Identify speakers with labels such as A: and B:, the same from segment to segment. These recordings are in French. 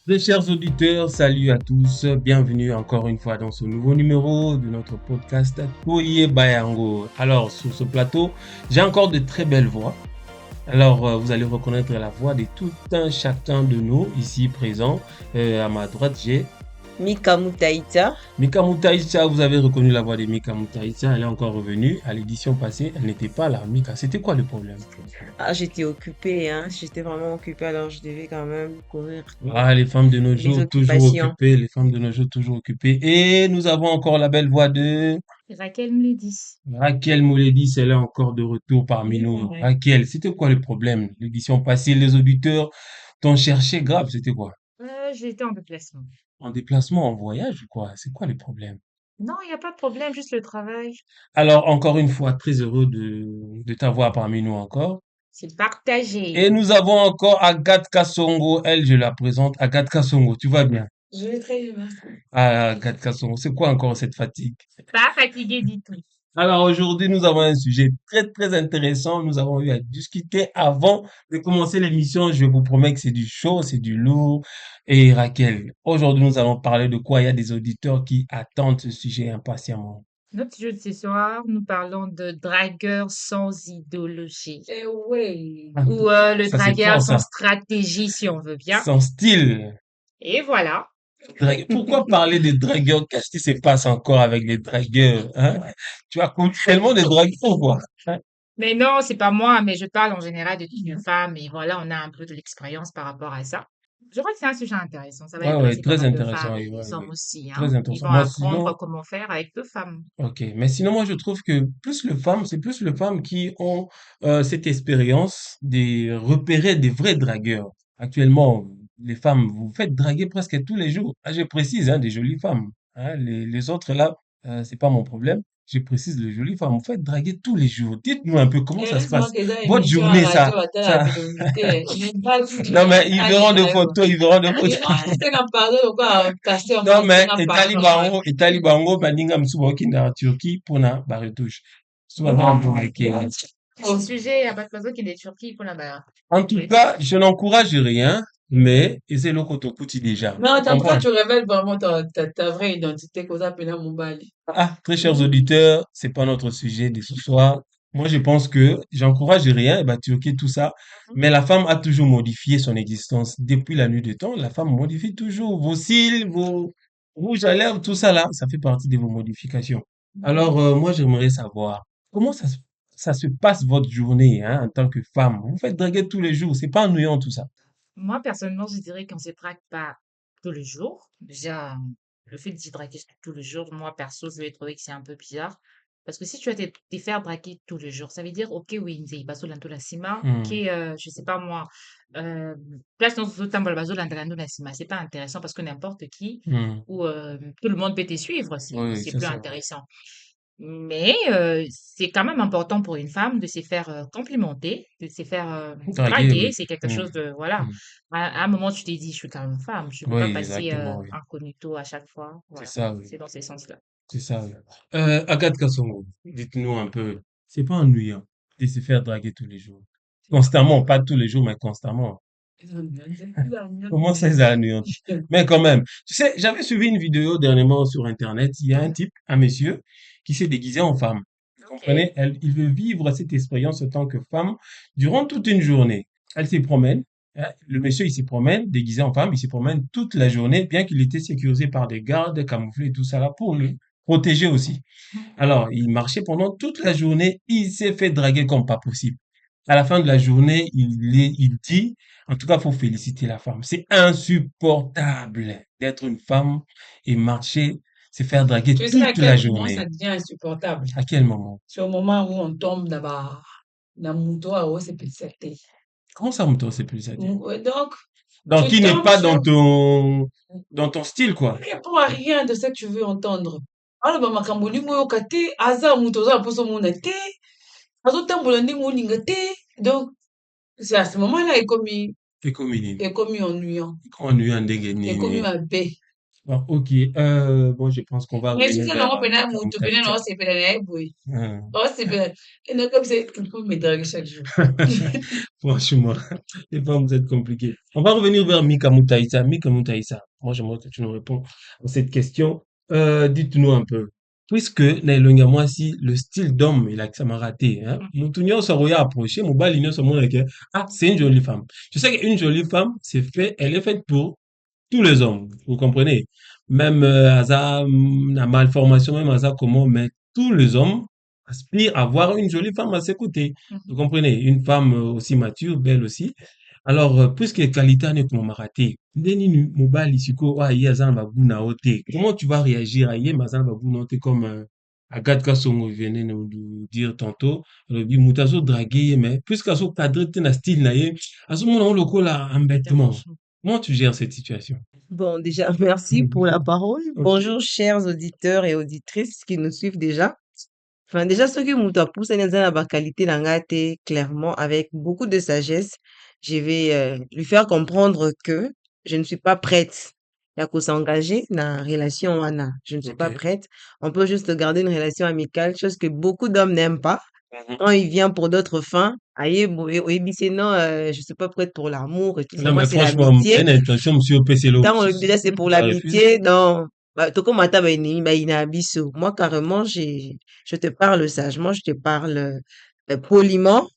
A: Très chers auditeurs, salut à tous, bienvenue encore une fois dans ce nouveau numéro de notre podcast Koye Bayango. Alors, sur ce plateau, j'ai encore de très belles voix. Alors, vous allez reconnaître la voix de tout un chacun de nous ici présents. À ma droite, j'ai
B: Mika Mutaïta.
A: Mika Moutaïcha. Vous avez reconnu la voix de Mika Moutaïcha. Elle est encore revenue. À l'édition passée, elle n'était pas là. Mika, c'était quoi le problème?
B: Ah, j'étais occupée, hein. J'étais vraiment occupée, alors je devais quand même courir
A: Ah, les femmes de nos
B: les
A: jours toujours
B: occupations.
A: occupées, les femmes de nos jours toujours occupées. Et nous avons encore la belle voix de
C: Raquel me l'a dit.
A: Raquel Mouledis, elle est encore de retour parmi nous.
C: Ouais.
A: Raquel, c'était quoi le problème? L'édition passée, les auditeurs t'ont cherché grave, c'était quoi?
C: J'étais en déplacement.
A: En déplacement, en voyage, quoi? C'est quoi le problème?
C: Non, il n'y a pas de problème, juste le travail.
A: Alors, encore une fois, très heureux de t'avoir parmi nous encore.
C: C'est partagé.
A: Et nous avons encore Agathe Kassongo. Elle, je la présente. Agathe Kassongo, tu vas bien?
B: Je vais très bien, merci.
A: Ah, Agathe Kassongo, c'est quoi encore cette fatigue?
C: Pas fatigué du tout.
A: Alors aujourd'hui, nous avons un sujet très très intéressant. Nous avons eu à discuter avant de commencer l'émission. Je vous promets que c'est du chaud, c'est du lourd. Et Raquel, aujourd'hui, nous allons parler de quoi? Il y a des auditeurs qui attendent ce sujet impatiemment.
C: Notre jeu de ce soir, nous parlons de dragueur sans idéologie.
B: Eh ouais.
A: Ah,
C: Ou le
A: ça c'est
C: dragueur
A: fort,
C: sans
A: ça.
C: stratégie, si on veut bien.
A: Sans style.
C: Et voilà.
A: Pourquoi parler des dragueurs? Qu'est-ce qui se passe encore avec les dragueurs, hein? Tu as connu tellement de dragueurs, quoi. Hein?
C: Mais non, c'est pas moi, mais je parle en général de toutes les femmes. Et voilà, on a un peu de l'expérience par rapport à ça. Je crois que c'est un sujet intéressant. Ça va
A: Ouais, ouais,
C: intéresser pas
A: très
C: mal de
A: intéressant.
C: femmes
A: Ouais,
C: et
A: ouais,
C: des hommes
A: ouais.
C: aussi, hein.
A: Très
C: Ils
A: intéressant.
C: vont
A: Moi,
C: apprendre
A: sinon,
C: comment faire avec deux femmes.
A: OK, mais sinon moi je trouve que c'est plus les femmes qui ont cette expérience de repérer des vrais dragueurs. Actuellement, les femmes, vous faites draguer presque tous les jours. Ah, je précise, hein, des jolies femmes. Hein, les autres là, c'est pas mon problème. Je précise les jolies femmes. Vous faites draguer tous les jours. Dites-nous un peu comment ça se
B: Heureusement
A: passe.
B: que dans
A: Votre
B: l'émission à
A: journée,
B: radio, à la
A: ça.
B: minorité, il n'y a pas
A: Non mais
B: de
A: ils verront des
B: Il
A: photos.
B: c'est qu'un pardon, quoi, passer en
A: Non
B: français,
A: mais
B: un pardon.
A: etali bango baninga msuboki na Turquie pour na baretouche. Souvent,
C: Au sujet, il n'y a pas de façon qu'il est Turquie pour là-bas.
A: en tout cas, je n'encourage rien, mais et c'est le kotokuti déjà.
B: Mais
A: Tu
B: attends, pourquoi
A: comprends?
B: tu révèles vraiment ta vraie identité, qu'on s'appelle Mobali?
A: Ah, très chers auditeurs, c'est pas notre sujet de ce soir. Moi, je pense que j'encourage rien, bah, Turquie, tout ça. Mais la femme a toujours modifié son existence. Depuis la nuit des temps, la femme modifie toujours vos cils, vos rouges à lèvres, tout ça là, ça fait partie de vos modifications. Alors, moi, j'aimerais savoir comment ça se passe votre journée, hein, en tant que femme. Vous faites draguer tous les jours, c'est pas ennuyant tout ça.
C: Moi, personnellement, je dirais qu'on ne se drague pas tous les jours. Déjà, le fait de se draguer tous les jours, moi, perso, je vais trouver que c'est un peu bizarre. Parce que si tu vas te faire draguer tous les jours, ça veut dire, ok, oui, nzei bazo lando la sima, ok,
A: Hmm,
C: je sais pas moi, euh, place dans ce temps, bazo lando la sima, c'est pas intéressant parce que n'importe qui
A: hmm.
C: ou tout le monde peut te suivre,
A: Oui,
C: c'est
A: c'est
C: plus
A: ça.
C: intéressant. Mais c'est quand même important pour une femme de se faire complimenter, de se faire
A: Draguer,
C: draguer.
A: oui.
C: C'est quelque
A: Hmm,
C: chose de, voilà.
A: hmm.
C: À un moment, tu t'es dit, je suis quand même femme, je ne peux pas
A: Oui,
C: passer
A: exactement, oui.
C: incognito à chaque fois.
A: C'est
C: Voilà,
A: ça, oui.
C: c'est dans ces sens-là.
A: C'est ça, oui. Agathe Kassongo, dites-nous un peu, c'est pas ennuyant de se faire draguer tous les jours. Constamment, pas tous les jours, mais constamment. Comment ça, c'est ennuyant? Mais quand même, tu sais, j'avais suivi une vidéo dernièrement sur Internet. Il y a un type, un monsieur, qui s'est déguisé en femme. Vous
C: Ok.
A: comprenez? Il veut vivre cette expérience en tant que femme durant toute une journée. Elle se promène. Hein, le monsieur, il se promène, déguisé en femme, il se promène toute la journée, bien qu'il était sécurisé par des gardes camouflés et tout ça là pour le protéger aussi. Alors, il marchait pendant toute la journée, il s'est fait draguer comme pas possible. À la fin de la journée, il dit, en tout cas, faut féliciter la femme. C'est insupportable d'être une femme et marcher, se faire draguer
B: Tu sais à
A: toute la
B: quel moment ça
A: journée.
B: devient insupportable?
A: À quel moment?
B: C'est au moment où on tombe dans mon toit, où c'est pété.
A: Comment ça, Mouton, c'est plus ça dire?
B: Ouais, donc,
A: Donc,
B: tu
A: qui n'est
B: tombes
A: pas
B: sur,
A: dans ton style, quoi.
B: répond à rien de ce que tu veux entendre. Alors, bah, makambo ndenge oyoka te, aza moto oza na poso mona te, azotambola ndenge olinga te. Donc, c'est à ce moment-là,
A: C'est comme une,
B: ekomi ennuyant,
A: ennuyant, ndenge
B: ekomi
A: nini.
B: mabe.
A: Bon, ok. Bon, je pense qu'on va
B: Mais si
A: revenir
B: c'est
A: vers
B: non, pena
A: Mika
B: mutu, pena
A: Moutaïsa.
B: non, c'est pena boy.
A: Hein.
B: Oh, c'est pena. Et non, comme c'est, il faut me draguer chaque jour.
A: Franchement, les femmes, vous êtes compliquées. On va revenir vers Mika Moutaïsa. Mika Moutaïsa, moi, j'aimerais que tu nous réponds à cette question. Dites-nous un peu. Puisque, Nailonga, moi, si le style d'homme, il a que ça m'a raté, hein. Moutounio Soroya approché, Moubali Nyo Somo Leke. Ah, c'est une jolie femme. Je sais qu'une jolie femme, elle est faite pour tous les hommes. Vous comprenez? Même, Aza, la malformation, même Aza comment, mais tous les hommes aspirent à avoir une jolie femme à ses côtés. Vous
C: Mhm.
A: comprenez? Une femme aussi mature, belle aussi. Alors, puisque qualité n'est qu'on m'a raté, Neni mobile siko wa ye azan babu na ote. Comment tu vas réagir à ye mazan babu na ote comme Agathe Kassongo venait nous dire tantôt, le bi mutazo draguer mais puisqu'azo cadre te na style na ye, azo mona on loko la embêtement.
C: Dérange.
A: Comment tu gères cette situation?
D: Bon, déjà, merci pour la parole.
A: Ok.
D: Bonjour, chers auditeurs et auditrices qui nous suivent déjà. Enfin, déjà, ceux qui m'ont poussé à la qualité d'angate, clairement, avec beaucoup de sagesse, je vais lui faire comprendre que je ne suis pas prête à s'engager dans une relation. Wana. Je ne suis
A: Ok.
D: pas prête. On peut juste garder une relation amicale, chose que beaucoup d'hommes n'aiment pas.
A: Mhm.
D: Quand il vient pour d'autres fins, aïe, oui, c'est non, je suis pas prête pour l'amour et tout.
A: Non,
D: Moi,
A: mais
D: c'est
A: franchement, il y a
D: l'amitié.
A: une intention, monsieur Peselo.
D: Tant on le dit déjà, c'est pour
A: Ça refuse?
D: l'amitié, non. Bah, toko mata ba ini, ba ina biso. Moi, carrément, je te parle sagement, je te parle poliment.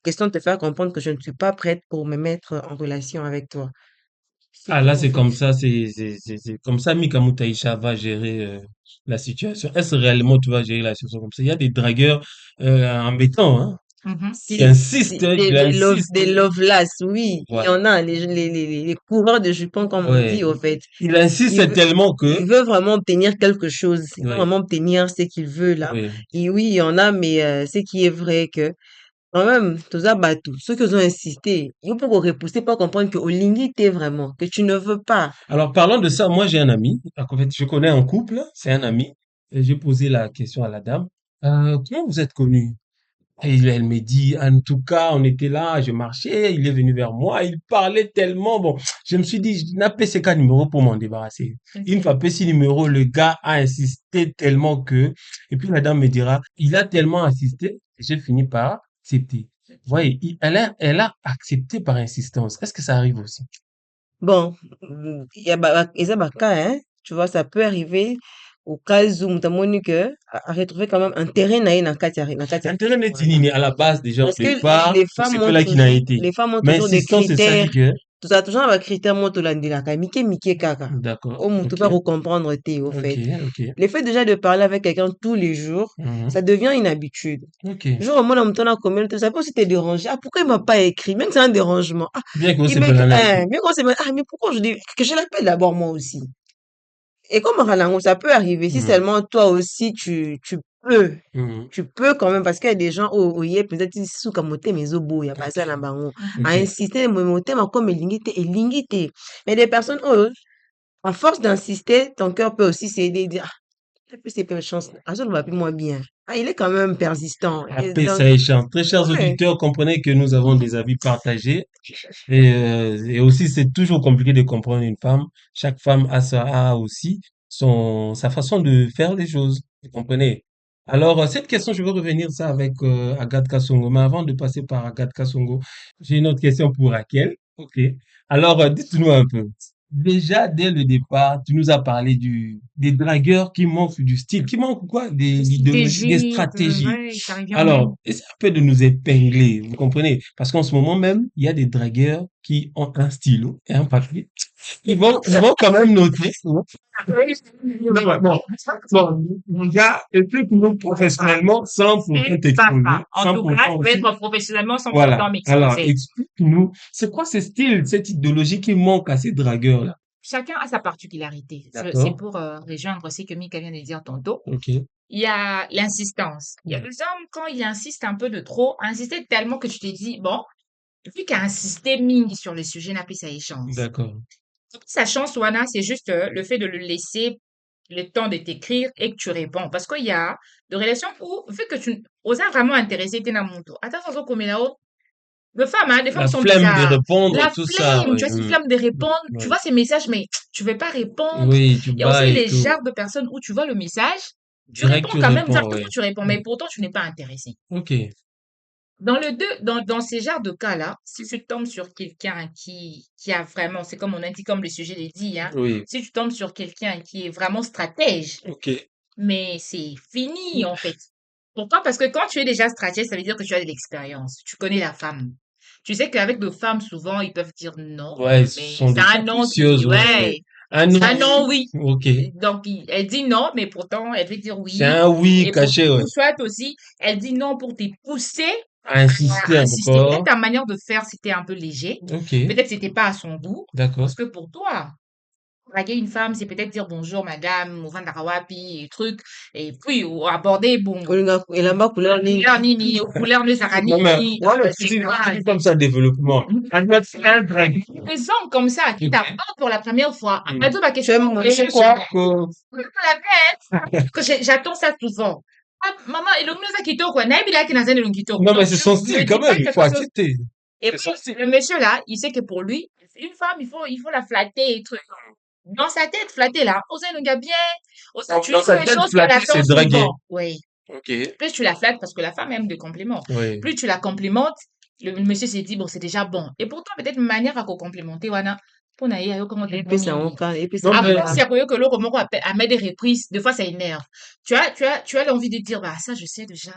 D: Question de te faire comprendre que je ne suis pas prête pour me mettre en relation avec toi. C'est
A: Ah, là,
D: tout, en
A: c'est
D: fait.
A: comme ça, c'est comme ça, Mika Moutaïcha va gérer la situation. Est-ce réellement tu vas gérer la situation comme ça? Il y a des dragueurs embêtants, hein,
C: Mhm.
A: qui
D: Si,
A: insistent, hein, qui insistent.
D: des lovelas, oui. Il y
A: Voilà.
D: en a, les coureurs de jupons, comme on
A: Ouais.
D: dit, au fait.
A: Il insiste tellement que,
D: Il veut vraiment obtenir quelque chose. Il veut
A: oui,
D: vraiment obtenir ce qu'il veut, là.
A: oui.
D: Et oui, il y en a, mais ce qui est vrai que quand même, toza batou, ceux qui ont insisté, ils peuvent repousser pour comprendre que Olingi t'es vraiment, que tu ne veux pas.
A: Alors, parlant de ça, moi, j'ai un ami. En fait, je connais un couple, c'est un ami. Et j'ai posé la question à la dame. Comment vous êtes connus? Et elle me dit, en tout cas, on était là, je marchais, il est venu vers moi, il parlait tellement, bon, je me suis dit, je n'ai pas ces cas numéro pour m'en débarrasser. Une
C: Ok.
A: fois passé numéro, le gars a insisté tellement que, et puis la dame me dira, il a tellement insisté, que j'ai fini par accepter. Vous voyez, elle a accepté par insistance. Est-ce que ça arrive aussi?
D: Bon, il y a ils ont cas, hein. Tu vois, ça peut arriver au cas où mutamoni que à retrouver quand même un terrain na kati ya
A: Intérêt
D: relation
A: n'est
D: wana.
A: à la base, déjà, au
D: Parce que
A: départ,
D: les
A: ou
D: femmes
A: c'est que
D: ont
A: là qui n'a
D: toujours,
A: été.
D: les femmes ont
A: Mais
D: toujours des
A: insistance, c'est ça
D: critères.
A: dit que,
D: Tout ça, toujours un critère moto landelaka, mike kaka.
A: d'accord,
D: Au mutu
A: ok,
D: pas comprendre te, au
A: ok,
D: fait.
A: ok,
D: Le fait déjà de parler avec quelqu'un tous les jours,
A: mhm,
D: ça devient une habitude.
A: ok.
D: Genre, moi, dans mon communauté, ça peut aussi te déranger. Ah, pourquoi il m'a pas écrit? Même que c'est un dérangement. Ah,
A: Bien que
D: il
A: c'est
D: m'écrit,
A: pas
D: mais quand c'est, ah, mais pourquoi je dis, que je l'appelle d'abord moi aussi. Et comme Ralango, ça peut arriver si
A: Mhm,
D: seulement toi aussi, peux,
A: mhm.
D: tu peux quand même, parce qu'il y a des gens, oh, yeah, peut-être, ils sont comme moté, mais obo, il y a pas
A: Ok,
D: ça là-bas,
C: Mhm.
D: à
A: ok.
D: insister, mais moté, mais comme et lingité. Mais des personnes, oh, à force d'insister, ton cœur peut aussi s'aider et dire, ah, plus c'est peu de chance. Ah, ça ne va plus moins bien. Ah, il est quand même persistant. Et
A: Après
D: donc,
A: ça échange. Très chers
D: ouais.
A: auditeurs, comprenez que nous avons des avis partagés et aussi c'est toujours compliqué de comprendre une femme. Chaque femme a aussi sa façon de faire les choses. Vous comprenez? Alors, cette question, je vais revenir ça avec Agathe Kassongo. Mais avant de passer par Agathe Kassongo, j'ai une autre question pour Raquel. Ok. Alors, dites-nous un peu. Déjà, dès le départ, tu nous as parlé des dragueurs qui manquent du style, qui manquent quoi?
C: De
A: Des idéologies, des
C: stratégie,
A: stratégies.
C: ouais, ça revient au même.
A: Alors, essayez un peu de nous épingler, vous comprenez? Parce qu'en ce moment même, il y a des dragueurs qui ont un stylo et un papier. Ils vont quand même noter. Non, ouais, bon, mon gars, explique-nous professionnellement sans pourtant
C: C'est pas
A: t'exposer,
C: ça. En
A: sans
C: tout cas,
A: pourtant
C: je vais
A: aussi.
C: être professionnellement sans
A: Voilà.
C: pourtant
A: Alors,
C: m'exposer.
A: explique-nous, c'est quoi ce style, cette idéologie qui manque à ces dragueurs-là?
C: Chacun a sa particularité. C'est
A: D'accord?
C: pour rejoindre aussi que Mika vient de dire tantôt.
A: Ok.
C: Il y a l'insistance. Il y a des hommes, quand ils insistent un peu de trop, insister tellement que tu te dis, bon, vu qu'à insister ming sur le sujet, n'a plus sa chance.
A: D'accord.
C: Sa chance, Wana, c'est juste le fait de le laisser le temps de t'écrire et que tu réponds. Parce qu'il y a de relations où, vu que tu oses vraiment intéressé, t'es dans mon tour. Attends, comme les femmes, hein, des femmes
A: La
C: sont
A: flemme de
C: bizarres.
A: répondre,
C: La
A: tout ça,
C: flemme,
A: oui.
C: tu vois, cette flemme de répondre, tu
A: Oui.
C: vois ces messages, mais tu veux pas répondre.
A: Oui, tu
C: Il y a
A: bats
C: aussi
A: et
C: les
A: tout.
C: genres de personnes où tu vois le message, tu
A: Direct,
C: réponds
A: tu
C: quand même,
A: réponds,
C: directement
A: ouais.
C: tu réponds, mais pourtant tu n'es pas intéressé.
A: Ok.
C: Dans ces genres de cas-là, si tu tombes sur quelqu'un qui a vraiment, c'est comme on a dit, comme le sujet le dit, hein,
A: Oui.
C: si tu tombes sur quelqu'un qui est vraiment stratège,
A: Ok.
C: mais c'est fini en fait. Pourquoi? Parce que quand tu es déjà stratège, ça veut dire que tu as de l'expérience. Tu connais la femme. Tu sais qu'avec les femmes, souvent, ils peuvent dire non,
A: Ouais, ils
C: mais
A: sont
C: c'est
A: des
C: un non qui,
A: capricieuses, ouais.
C: ouais,
A: Un
C: c'est
A: non,
C: un non,
A: oui.
C: oui.
A: Ok.
C: Donc, elle dit non, mais pourtant, elle veut dire
A: C'est
C: oui.
A: un oui
C: Et pour,
A: caché, ouais.
C: ou soit aussi, elle dit non pour te pousser
A: Insister
C: à insister. Peut-être
A: encore.
C: ta manière de faire, c'était un peu léger.
A: Ok.
C: Peut-être c'était pas à son goût.
A: D'accord.
C: Parce que pour toi, draguer une femme, c'est peut-être dire bonjour madame, au Vandarawapi, et truc. Et puis, ou aborder, bon,
D: Olinga elamba couleur nini?
C: couleur nini, ou couleur de
A: Non, mais,
C: Zaranini,
A: ouais, mais
C: c'est quoi?
A: c'est comme ça, développement. Un drag.
C: Des hommes comme ça, qui
A: Ok.
C: t'abordent pour la première fois.
A: Mm.
C: Après, ma
D: Tu
C: question,
D: aimes
A: Tu sais quoi?
C: la tête, que j'attends ça souvent. Ah, maman, et le ministre kitoko, naïbila qui n'a pas de kitoko.
A: Non, mais
C: Donc,
A: c'est
C: je
A: son
C: ne
A: style
C: dis
A: quand
C: pas
A: même, il faut
C: quelque chose.
A: accepter.
C: Et
A: C'est
C: puis,
A: son style.
C: le monsieur là, il sait que pour lui, une femme, il faut la flatter et truc. Dans sa tête, flatter là, oser le gars bien, tu
A: Dans
C: dis
A: sa
C: des
A: tête,
C: choses qu'elle
A: flatter,
C: attend
A: c'est draguer.
C: souvent. Oui.
A: Ok.
C: Plus tu la flattes, parce que la femme aime des compliments.
A: Oui.
C: Plus tu la complimentes, le monsieur s'est dit, bon, c'est déjà bon. Et pourtant, peut-être une manière à complimenter, wana, pour naïe, ayo, comment tu
D: epesa
C: dis.
D: yango kaka epesa
A: Non,
C: À
A: mais,
C: part si que l'autre mot à mettre des reprises, des fois ça énerve. Tu as l'envie de dire, bah, ça, je sais déjà.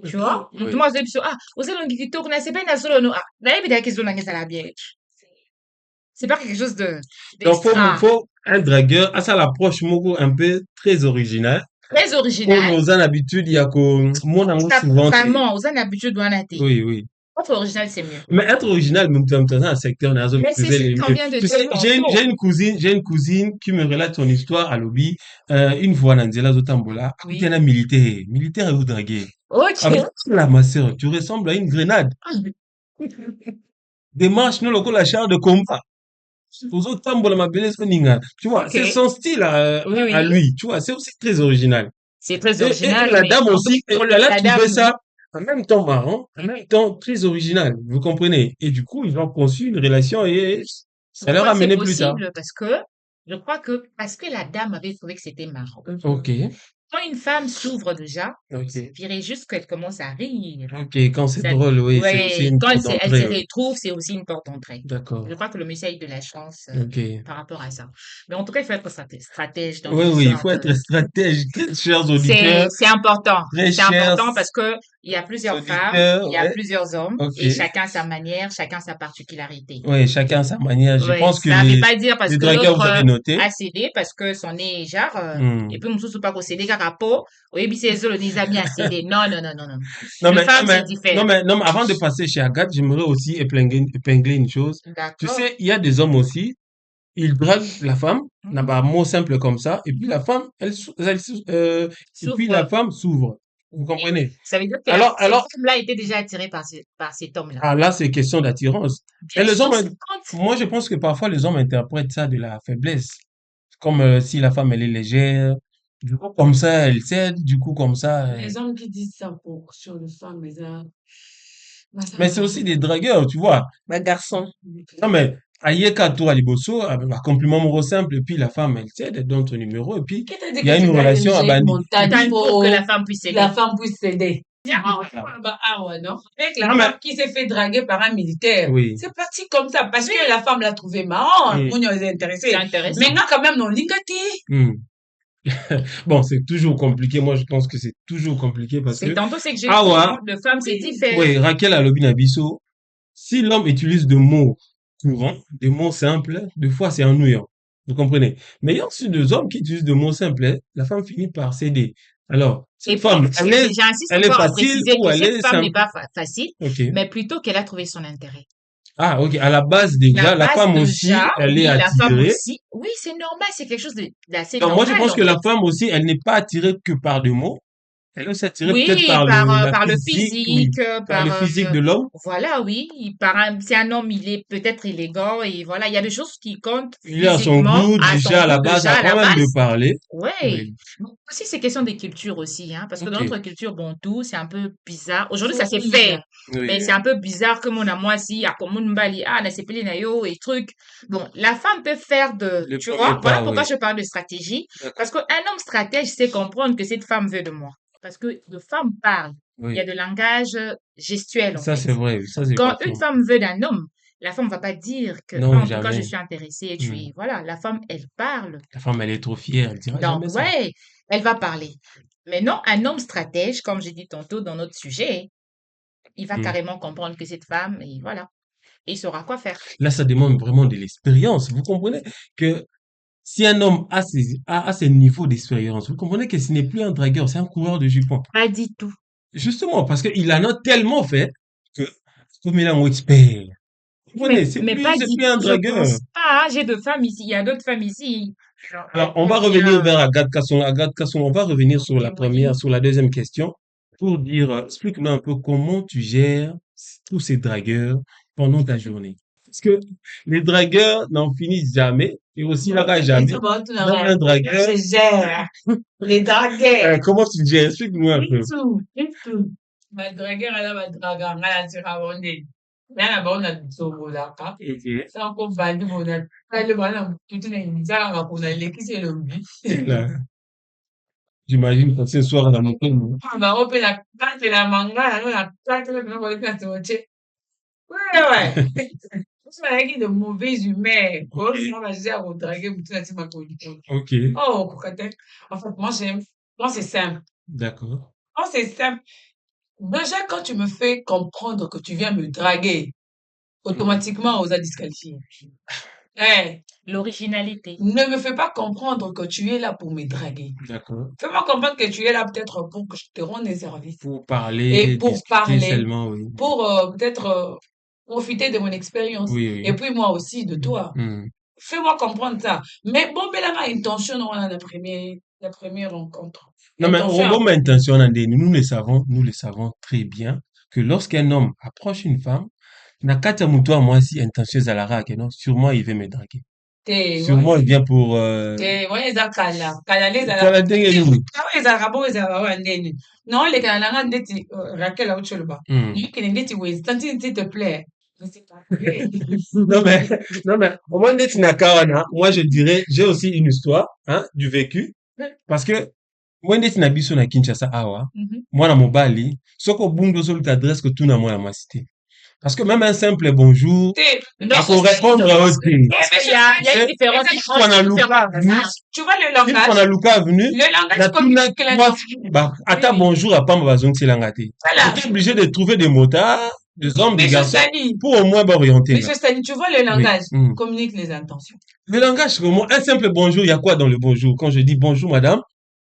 C: Tu vois?
A: oui.
C: Moi, je dis, ah, vous avez un TikTok, c'est pas une solo, ah, là, il y a des questions dans la bien. C'est pas quelque chose
A: Donc,
C: d'extra.
A: faut un dragueur, à ça l'approche moko un peu très originale.
C: Très
A: Pour
C: original.
A: nos habitudes, il y a que, mon amour
C: Ça,
A: souvent,
C: vraiment, vous avez l'habitude de l'anaté.
A: oui, oui.
C: Être original, c'est mieux.
A: Mais être original, même dans un secteur, dans un
C: Mais c'est ce qu'on vient de
A: Tu sais,
C: dire tantôt.
A: j'ai une cousine qui me relate son histoire à lobby, une fois, dans Nzela Zotambola,
C: Oui.
A: il y a un militaire et vous draguer.
C: Ok.
A: Alors, là, ma sœur, tu ressembles à une grenade. Démarche, nous, le la char de combat. Aux autres tambola, ma belle soninga. Tu vois,
C: Ok.
A: c'est son style
C: Oui,
A: à
C: oui.
A: lui. Tu vois, c'est aussi très original.
C: C'est très
A: Et
C: original,
A: la
C: mais
A: dame
C: en
A: aussi,
C: pour
A: elle a
C: la
A: trouvé
C: dame,
A: ça en même temps marrant, en même temps très original. Vous comprenez? Et du coup, ils ont conçu une relation et ça leur
C: pourquoi
A: a
C: c'est
A: mené plus tard.
C: possible? Parce que la dame avait trouvé que c'était marrant.
A: Ok,
C: Quand une femme s'ouvre déjà,
A: ok,
C: je dirais juste qu'elle commence à rire.
A: ok. Quand c'est
C: Ça,
A: drôle, oui, c'est aussi
C: ouais,
A: une
C: quand
A: porte
C: elle se
A: d'entrée. Oui.
C: retrouve, c'est aussi une porte d'entrée.
A: D'accord.
C: Je crois que le monsieur a eu de la chance
A: Ok.
C: par rapport à ça. Mais en tout cas, il faut être stratège dans
A: Oui,
C: ce
A: oui, il
C: genre
A: faut être
C: de...
A: stratège, très chers auditeurs,
C: C'est important.
A: très
C: C'est
A: chers
C: important parce que il y a plusieurs femmes,
A: auditeurs,
C: il y a
A: ouais.
C: plusieurs hommes,
A: Ok.
C: et chacun sa manière, chacun sa particularité.
A: Oui, chacun sa manière. Je
C: Ouais,
A: pense que
C: ça ne veut pas dire parce
A: les
C: que
A: dragueurs,
C: l'autre
A: vous avez noté.
C: a cédé parce que son nez est genre,
A: Hmm.
C: et puis mosusu pas qu'on cédé car rapport, oui, puis c'est les amis a cédé. Non, non, non, non, non.
A: Non,
C: Le
A: mais, non,
C: femme, c'est
A: mais,
C: différent.
A: non, mais avant de passer chez Agathe, j'aimerais aussi épingler une chose. Tu
C: D'accord.
A: sais, il y a des hommes aussi, ils draguent la femme, n'a
C: Mhm.
A: pas un mot simple comme ça, et puis la femme, et puis la
C: S'ouvre.
A: femme s'ouvre. Vous
C: Et
A: comprenez?
C: ça veut dire que cette
A: Alors,
C: femme-là était déjà attirée par cet homme-là.
A: ah, là, c'est question d'attirance. Et
C: Bien
A: les
C: sûr,
A: hommes,
C: c'est quand.
A: moi, je pense que parfois les hommes interprètent ça de la faiblesse. Comme si la femme, elle est légère. Du coup, comme ça, elle cède. Du coup, comme ça.
B: Les hommes qui disent ça sur les femmes,
A: Mais c'est aussi des dragueurs, tu vois.
D: Bah, garçon.
A: Non, mais, Ayeka, toi, Liboso, un compliment amoureux simple, et puis la femme, elle cède, elle donne ton numéro, et puis
B: Qui t'a dit
A: il y a
B: que
A: une
B: tu dois
A: relation à
B: ériger une
A: bandi.
B: montagne
C: Montagne pour que
B: pour
C: la femme puisse
B: que la
C: aider.
B: femme puisse s'aider?
A: Ah,
B: Ah ouais, non? Avec la
A: non, mais,
B: femme qui s'est fait draguer par un militaire.
A: oui.
B: C'est parti comme ça parce que la femme l'a trouvé marrant.
A: Mm,
B: On y est
C: C'est
B: intéressé.
C: intéressant.
B: Maintenant, quand même, non, l'ingati.
A: mm. Bon, c'est toujours compliqué. Moi, je pense que c'est toujours compliqué parce
C: C'est
A: que,
C: tantôt ce que j'ai dit,
A: Awa,
C: de femme, c'est différent.
A: oui, Raquel Alobina Bisso, si l'homme utilise de mots courants, des mots simples, des fois c'est ennuyant. Vous comprenez? Mais il y a aussi des hommes qui utilisent de mots simples, hein, la femme finit par céder. Alors,
C: Et
A: cette
C: puis,
A: femme,
C: j'insiste
A: elle est
C: encore à
A: facile
C: préciser
A: ou
C: que
A: elle
C: cette
A: est
C: femme n'est
A: simple?
C: pas facile,
A: Ok.
C: mais plutôt qu'elle a trouvé son intérêt.
A: Ah, ok. À la base,
C: La
A: déjà, la
C: base
A: femme aussi,
C: déjà,
A: elle est
C: oui, la femme
A: attirée.
C: aussi. Oui, c'est normal, c'est quelque chose d'assez
A: Donc, moi, je
C: normal
A: pense
C: en
A: que la
C: fait.
A: femme aussi, elle n'est pas attirée que par des mots. Elle est aussi attirée peut-être
C: Oui,
A: par la
C: par le
A: physique, oui,
C: physique,
A: par le physique de l'homme.
C: voilà, oui, c'est un homme, il est peut-être élégant et voilà, il y a des choses qui comptent
A: Il est à son
C: physiquement,
A: goût
C: à son
A: déjà à la
C: goût
A: base
C: déjà à la
A: avant même de
C: base.
A: parler.
C: Ouais.
A: Oui.
C: Bon, aussi, c'est question des cultures aussi, hein, parce que dans
A: Ok.
C: notre culture bantou, c'est un peu bizarre. Aujourd'hui, ça s'est fait,
B: Soumise.
C: mais
A: Oui.
C: c'est un peu bizarre que mon amour si, à comme mbali, ah, na sepeli na yo et truc. Bon, la femme peut faire
A: Le
C: tu
A: premier
C: vois, voilà
A: pas,
C: pourquoi
A: oui.
C: je parle de stratégie,
A: D'accord.
C: parce qu'un homme stratège sait comprendre que cette femme veut de moi. Parce que de femme parle, il y a
A: Oui.
C: de langage gestuel, en
A: Ça,
C: fait.
A: c'est vrai. Ça, c'est
C: Quand une
A: confirmé.
C: femme veut d'un homme, la femme va pas dire que, ah,
A: Non,
C: en tout cas, je
A: jamais.
C: suis intéressée et
A: Hmm.
C: puis voilà, la femme, elle parle.
A: La femme, elle est trop fière. Elle dira
C: Donc,
A: jamais ça.
C: ouais, elle va parler. Mais non, un homme stratège, comme j'ai dit tantôt dans notre sujet, il va
A: Hmm.
C: carrément comprendre que cette femme, et voilà, et il saura quoi faire.
A: Là, ça demande vraiment de l'expérience. Vous comprenez que si un homme a ces niveaux d'expérience, vous comprenez que ce n'est plus un dragueur, c'est un coureur de jupons.
C: Pas du tout.
A: Justement, parce qu'il en a tellement fait que, comme il est un expert. Vous comprenez,
C: Mais pas
A: c'est
C: du
A: plus un
C: tout, je
A: dragueur.
C: pense pas, hein. J'ai deux femmes ici, il y a d'autres femmes ici. Genre,
A: Alors,
C: elles
A: on va
C: peuvent
A: revenir
C: bien
A: vers Agathe Casson. Agathe Casson, on va revenir sur la
C: témoigner.
A: première, sur la deuxième question pour dire, explique-nous un peu comment tu gères tous ces dragueurs pendant ta journée. Parce que les dragueurs n'en finissent jamais et aussi là
B: Et
A: jamais.
B: tu vois, tout
A: Même un dragueur,
B: je gère les dragueurs.
A: comment tu gères? Explique-nous un peu.
B: Du tout. Ma dragueur, elle a ma dragueur, elle a tiré mon nez. Elle a bon, on a dit, so, là, hein.
A: Ok.
B: Ça, on va dire, on a, elle va, tout est, ça, on a l'équipe, c'est le but.
A: Là, j'imagine que ce soir, dans mon pays.
B: On va repérer la carte et la manga, la carte, on va faire ça, ouais, ouais. C'est avec de mauvaise humeur. Oh,
A: Ok.
B: on va dire, on va draguer, vous tu ma condition.
A: Ok.
B: Oh, cocotte. En fait, moi, j'aime, moi, c'est simple.
A: D'accord.
B: Moi, c'est simple. Déjà, quand tu me fais comprendre que tu viens me draguer,
A: Mhm.
B: automatiquement, on a disqualifié. Eh,
C: L'originalité.
B: ne me fais pas comprendre que tu es là pour me draguer.
A: D'accord.
B: Fais-moi comprendre que tu es là peut-être pour que je te rende des services.
A: Pour
B: Et
A: parler,
B: pour
A: discuter
B: parler,
A: seulement, oui.
B: pour peut-être profiter de mon expérience.
A: Oui,
B: Et
A: oui.
B: puis moi aussi de toi.
A: Mhm.
B: Fais-moi comprendre ça. Mais bon, ben là, ma intention, non, on a la première rencontre.
A: Non, mais
B: Intention,
A: bonne intention, nous le savons très bien que lorsqu'un homme approche une femme, na kati ya mutu wa mwasi intention ezalaka ke non, sûrement il veut me draguer.
B: te,
A: Sûrement il vient pour
B: wana eza kala kala nde ezalaka
A: kala ndenge nini.
B: awa ezalaka bongo ezalaka oyo ndeni na olekana na nga ndeti rakel auti oloba
A: Hmm.
B: yokende ndeti wezi tanti s'il te plaît je sais pas.
A: Non mais, non mais, au moins d'être nakawana, moi je dirais, j'ai aussi une histoire, hein, du vécu, parce que, moi d'être na biso na Kinshasa awa,
C: Mhm.
A: moi na mobali, soko bungo zolu adresse que tout na moi na masité. Parce que même un simple bonjour,
B: Non,
A: il faut répondre à autre.
C: Parce qu'il y a une différence
A: Si on a Luca venu,
B: tu vois le
A: si on a
B: langage
A: Luca venu,
B: le langage
A: na tout na
B: communique la
A: moi, bah, ata
B: oui.
A: bonjour à pas ma zone langate.
B: Voilà.
A: J'étais obligé de trouver des motards, des hommes, des
B: Monsieur
A: garçons,
B: Sani,
A: pour au moins m'orienter là.
B: Monsieur Sani, tu vois le
A: Oui.
B: langage
A: Hmm.
B: communique les intentions.
A: Le langage, vraiment, un simple bonjour, il y a quoi dans le bonjour? Quand je dis bonjour, madame,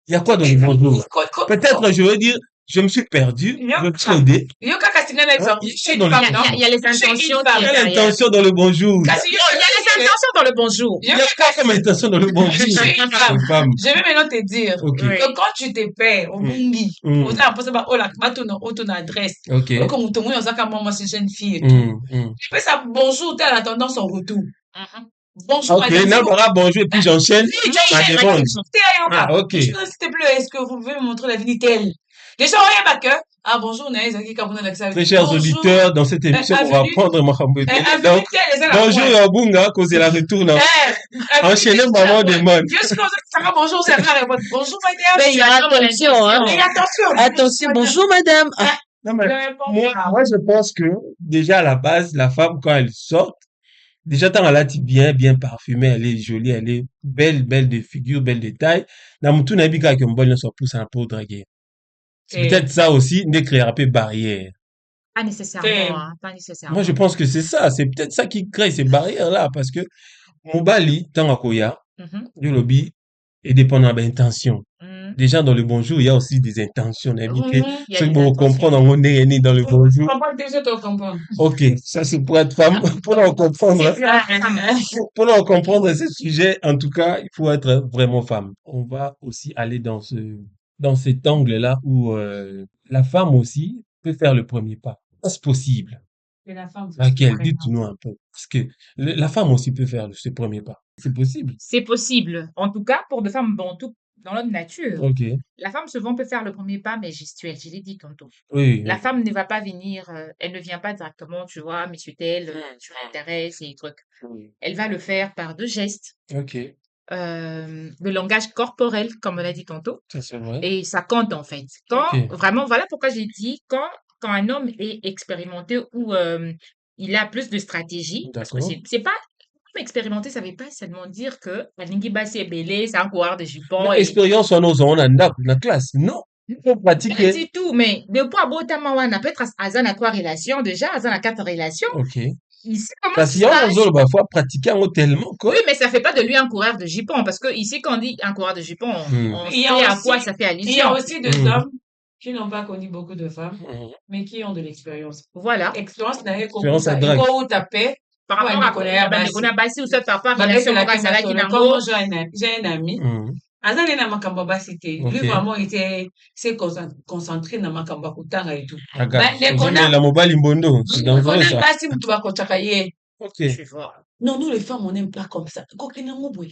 A: il y a quoi dans le bonjour? Peut-être, je veux dire, je me suis perdu, je me suis aidé.
B: Yo kaka singa na
A: Hein,
B: exemple,
A: il
B: je suis
A: est dans
B: une
A: le
B: femme,
A: bonjour.
B: non?
C: il y a les
B: Je suis une
C: intentions
B: femme.
C: qui est
A: Quelle
C: derrière.
A: intention dans le bonjour?
B: Kasi yo,
C: Il y a les intentions dans le bonjour.
A: Il y a quoi comme intention dans le bonjour?
B: je suis une femme.
A: Une femme.
B: Je vais maintenant te dire
A: Ok.
C: Oui.
B: que quand tu te perds au bungi,
A: Mm.
B: on a pensé bah oh la ton adresse.
A: Ok.
B: Comme on a ça comme moi c'est jeune fille et tout.
A: Mm.
B: Tu fais ça bonjour, tu as attendant son retour.
C: Mhm.
B: Bonjour
A: Ok,
B: madame.
A: Nabara, bonjour, et puis j'enchaîne.
B: Oui,
A: Ma
B: j'enchaîne.
A: demande.
B: Ah,
A: Ah, ok.
B: s'il te plaît, est-ce que vous pouvez me montrer la vie telle? Déjà, on y a pas que. Ah, bonjour, Naïs, qui a la
A: Très chers auditeurs, dans cette émission, on va
B: avenue-
A: prendre Mahamboudé.
B: avenue
A: Donc,
B: telle, eza na
A: bonjour
B: point.
A: Yabunga, cause la retourne. Enchaînez maman demande.
B: Juste quand ça va, bonjour, c'est rare. Bonjour, madame.
D: Mais il y a attention, hein.
B: Mais attention.
D: Attention, bonjour madame. Ah,
A: Non, mais
B: Je réponds
A: moi,
B: pas.
A: moi, je pense que, déjà, à la base, la femme, quand elle sort, déjà, tant elle a dit bien parfumée, elle est jolie, elle est belle de figure, belle de taille. Dans mon tour, n'habite qu'avec un bol, ne soit plus un peu draguer. C'est peut-être ça aussi, ne créera pas barrière.
C: Pas nécessairement, hein, pas nécessairement.
A: Moi, je pense que c'est ça. C'est peut-être ça qui crée ces barrières-là, parce que mon bali, tant à koya,
C: Mhm.
A: du lobby, est dépendant de l'intention.
C: Mhm.
A: Déjà, dans le bonjour, il y a aussi des intentions.
C: Il y a
A: Ceux
C: des
A: qui vont
C: intentions.
A: comprendre en monde est dans le bonjour.
B: Comprends, déjà, tu comprends.
A: Ok, ça c'est pour être femme, pour en comprendre. Pour en comprendre ce sujet, en tout cas, il faut être vraiment femme. On va aussi aller dans ce dans cet angle-là où la femme aussi peut faire le premier pas. Est-ce possible?
B: Et la femme fasse le
A: Raquel,
B: premier.
A: dites-nous un peu. Parce que la femme aussi peut faire ce premier pas. C'est possible.
C: C'est possible. En tout cas, pour des femmes bantou, dans notre nature,
A: Ok.
C: la femme souvent peut faire le premier pas, mais gestuelle. Je l'ai dit tantôt.
A: Oui,
C: La
A: oui.
C: femme ne va pas venir, elle ne vient pas directement, tu vois, monsieur tel, tu m'intéresses et trucs. Elle va le faire par deux gestes,
A: Ok.
C: le langage corporel, comme on l'a dit tantôt,
A: Ça, c'est vrai.
C: et ça compte en fait. Quand
A: Ok.
C: vraiment, voilà pourquoi j'ai dit quand un homme est expérimenté ou il a plus de stratégie, parce que
A: D'accord.
C: c'est pas expérimenté, ça veut pas seulement dire que Alingi Bassi est belé, c'est un coureur de jupons
A: Mais
C: et
A: expérience, on a na classe. Non. Il faut
C: pas
A: pratiquer.
C: du tout, mais de poids botama wana peut-être à na trois relations déjà, à na quatre relations,
A: Ok.
C: il sait comment
A: Parce
C: ça
A: qu'il
C: se
A: y a
C: passe.
A: un bah, faut pratiquer tellement, quoi.
C: Oui, mais ça fait pas de lui un coureur de jupons, parce que ici, quand on dit un coureur de jupons, on
B: Il y
C: sait
B: a
C: à quoi
B: aussi,
C: ça fait
B: il y a
C: allusion.
B: aussi des hommes qui n'ont pas connu beaucoup de femmes,
A: Mhm.
B: mais qui ont de l'expérience.
C: Voilà.
B: Expérience n'a rien
A: Expérience à
B: compris.
A: drague.
B: Iko ou tapé,
C: Par
B: ou
C: rapport à
B: Nicolas Bassi.
C: Bandekona Bassi ou soit par rapport à
B: Baguette
C: relation
B: la
C: Moka Zalaki
B: Kemasole, comme moi
C: Nango.
B: j'ai un ami,
A: Mhm.
B: Azali na makamba basité. Lui,
A: Ok.
B: vraiment, il s'est concentré dans makamba kutanga et tout.
A: Regarde.
B: Ben, les connards,
A: La mobile imbondo. C'est dangereux, ça.
B: basi mtu bakochaka ye.
A: Ok.
C: Tu vois.
B: Non, nous, les femmes, on n'aime pas comme ça. Kokina ngobwe.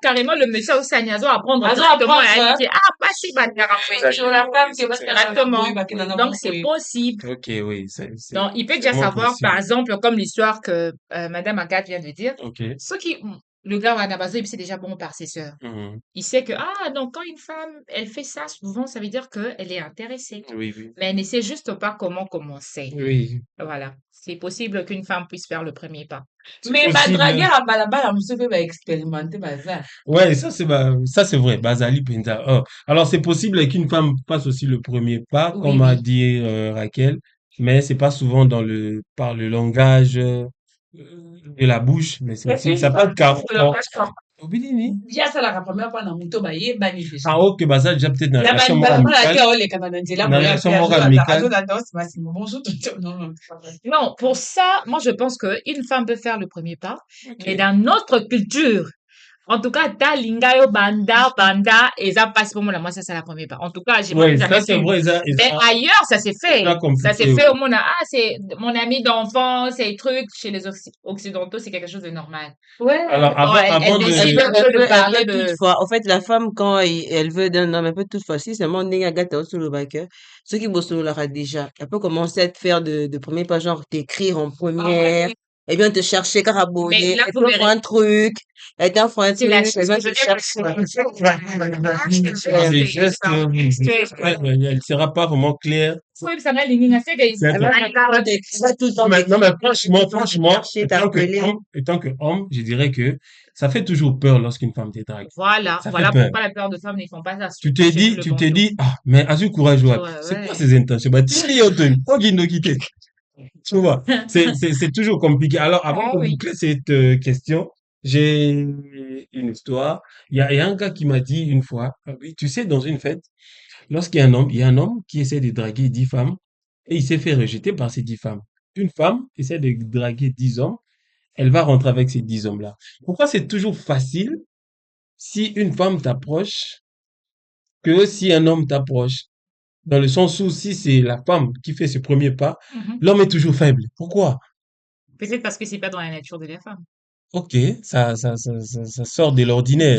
C: Carrément, le monsieur aussi à Niazo apprendre
B: Azo
C: directement à
B: apprendre,
C: indiquer, ah, Bassi Bandera.
B: sur la femme qui va se
C: Directement.
B: faire
C: Donc, c'est possible.
A: Ok, oui.
C: Donc, il peut
A: C'est
C: déjà
A: vraiment
C: savoir,
A: possible.
C: par exemple, comme l'histoire que Madame Agathe vient de dire,
A: Ok.
C: ceux qui, le gars à Nabazo, il sait déjà bon par ses sœurs.
A: Mhm.
C: Il sait que, ah, donc quand une femme, elle fait ça, souvent, ça veut dire qu'elle est intéressée.
A: Oui, oui.
C: Mais elle ne sait juste pas comment commencer.
A: Oui.
C: Voilà. C'est possible qu'une femme puisse faire le premier pas.
A: C'est
B: Mais
A: possible.
B: draguer à balabala, monsieur peut expérimenter ça.
A: Ouais, ça c'est vrai, Bazali Penza. Oh. Alors c'est possible qu'une femme fasse aussi le premier pas,
C: Oui,
A: comme a
C: oui.
A: dit Raquel, mais c'est pas souvent par le langage de la bouche, mais ça peut être car. Obinini.
B: Ya sala ka première fois na muto ba ye bani déjà.
A: Ah ok, bah ça déjà peut-être dans la
B: La
A: relation
B: bani balabala
A: amicale.
B: te ole kana nzela
A: Dans la
B: mo ya
A: relation
B: pe azo
A: amicale.
B: la danse masimo. Bonjour tout le monde. Non, c'est pas vrai.
C: Non, pour ça, moi, je pense qu'une femme peut faire le premier pas, mais
A: Ok.
C: dans notre culture, en tout cas, ta lingayo banda, et ça passe pour moi, moi, ça, c'est la première pas. En tout cas, j'ai moi,
A: Oui,
C: jamais
A: ça c'est
C: vu.
A: vrai,
C: Mais ailleurs, ça s'est fait.
A: ça
C: Ça s'est
A: compliqué,
C: fait
A: oui.
C: au monde, ah, c'est mon ami d'enfance, ces trucs, chez les Occidentaux, c'est quelque chose de normal.
B: Ouais.
A: Alors
C: Bon, elle décide un peu de parler de,
D: toutefois, en fait, la femme, quand elle veut d'un homme, elle peut toutefois, si seulement n'est gâté sur le backer, ceux qui bossent sur l'aura déjà, elle peut commencer à te faire de premiers pas, genre t'écrire en première, et bien te chercher
C: mais
D: carabonner,
C: là,
D: elle
C: vous
D: t'offre
C: verrez,
D: un truc, elle t'offre un
C: c'est
D: truc,
C: la
D: elle
C: chose
D: vient
C: que je
D: te
C: viens
D: chercher.
A: Ah, les gestes, ouais, elle ne sera pas vraiment claire.
C: oui, ça m'a ligné, c'est que,
A: C'est un
D: Elle
A: peu-
D: va faire t'écrire tout le temps,
A: Non, mais franchement,
D: chercher, t'appeler.
A: étant que homme, je dirais que ça fait toujours peur lorsqu'une femme te drague.
C: voilà
A: Ça fait
C: voilà
A: peur.
C: pourquoi la plupart de femmes ne font pas ça,
A: Tu
C: surtout
A: t'es
C: chez nous,
A: dit,
C: le
A: tu t'es
C: bantou.
A: dit, ah, mais as-tu courage, ouais.
C: Ouais,
A: C'est quoi
C: ouais.
A: ses intentions? Bah, tire faut qu'il nous quitte. Tu vois, c'est toujours compliqué. Alors, avant
C: Ah
A: de
C: oui.
A: boucler cette question, j'ai une histoire. Il y a un gars qui m'a dit une fois, ah oui, tu sais, dans une fête, il y a un homme qui essaie de draguer 10 femmes et il s'est fait rejeter par ces 10 femmes. Une femme essaie de draguer 10 hommes, elle va rentrer avec ces 10 hommes-là. Pourquoi c'est toujours facile si une femme t'approche que si un homme t'approche? Dans le sens où si c'est la femme qui fait ce premier pas,
C: Mhm.
A: l'homme est toujours faible. Pourquoi?
C: Peut-être parce que c'est pas dans la nature de la femme.
A: Ok, ça sort de l'ordinaire.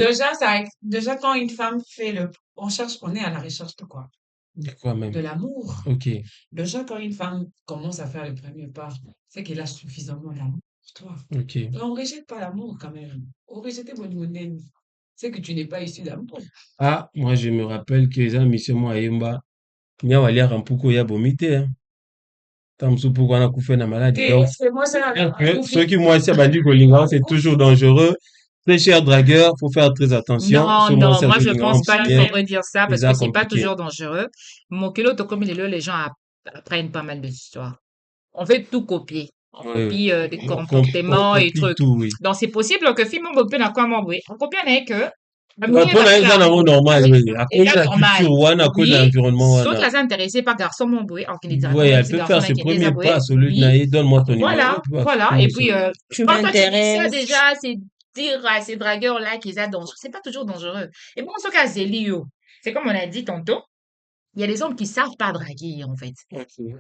B: Déjà, quand une femme fait on est à la recherche de quoi?
A: De quoi
B: De
A: même?
B: l'amour.
A: Ok,
B: Déjà, quand une femme commence à faire le premier pas, c'est qu'elle a suffisamment d'amour pour toi.
A: ok.
B: Et on rejette pas l'amour quand même. On rejette mon monnaie. C'est que tu n'es pas issu d'amour.
A: Ah, moi je me rappelle que les amis chez moi Yemba, nya walia rampuko ya bomite, hein. Tamsu pourquoi on a coupé na maladie. Donc,
B: C'est moi, ça.
A: ceux qui moi ici bandi kolinga, c'est toujours dangereux. Très cher dragueur, faut faire très attention.
C: Non,
A: Ce moi
C: non,
A: c'est
C: moi je
A: kolinga,
C: pense pas qu'il
A: bien,
C: faudrait dire ça parce
A: c'est
C: que c'est pas
A: compliqué.
C: toujours dangereux. Mokelo Tokomi Lelo, les gens apprennent pas mal d'histoires. On fait tout copier. On
A: Oui,
C: copie des
A: on
C: comportements et
A: copie
C: trucs.
A: tout, oui.
C: Donc c'est possible que film on peut n'a quoi m'embrouiller. On copie n'est que
A: Pour l'instant, on normal, oui. À cause de la
C: normal.
A: culture, wana, à cause de
C: Oui,
A: l'environnement,
C: sauf
A: wana.
C: là intéressé par garçon m'embrouiller. Alors qu'il est
A: Oui,
C: directement
A: elle
C: dit
A: peut
C: garçon
A: faire
C: là
A: ses
C: qui est
A: premiers pas,
C: désaboué.
A: celui
C: Oui,
A: de donne-moi ton numéro,
C: voilà,
A: tu vois,
C: voilà.
A: tout
C: Et
A: ça.
C: puis
D: Tu
C: quand toi tu dis ça
D: m'intéresses.
C: déjà, c'est dire à ces dragueurs-là qu'ils sont dangereux. C'est pas toujours dangereux. Et bon, ce cas, Zélio, c'est comme on a dit tantôt, il y a des hommes qui savent pas draguer, en fait.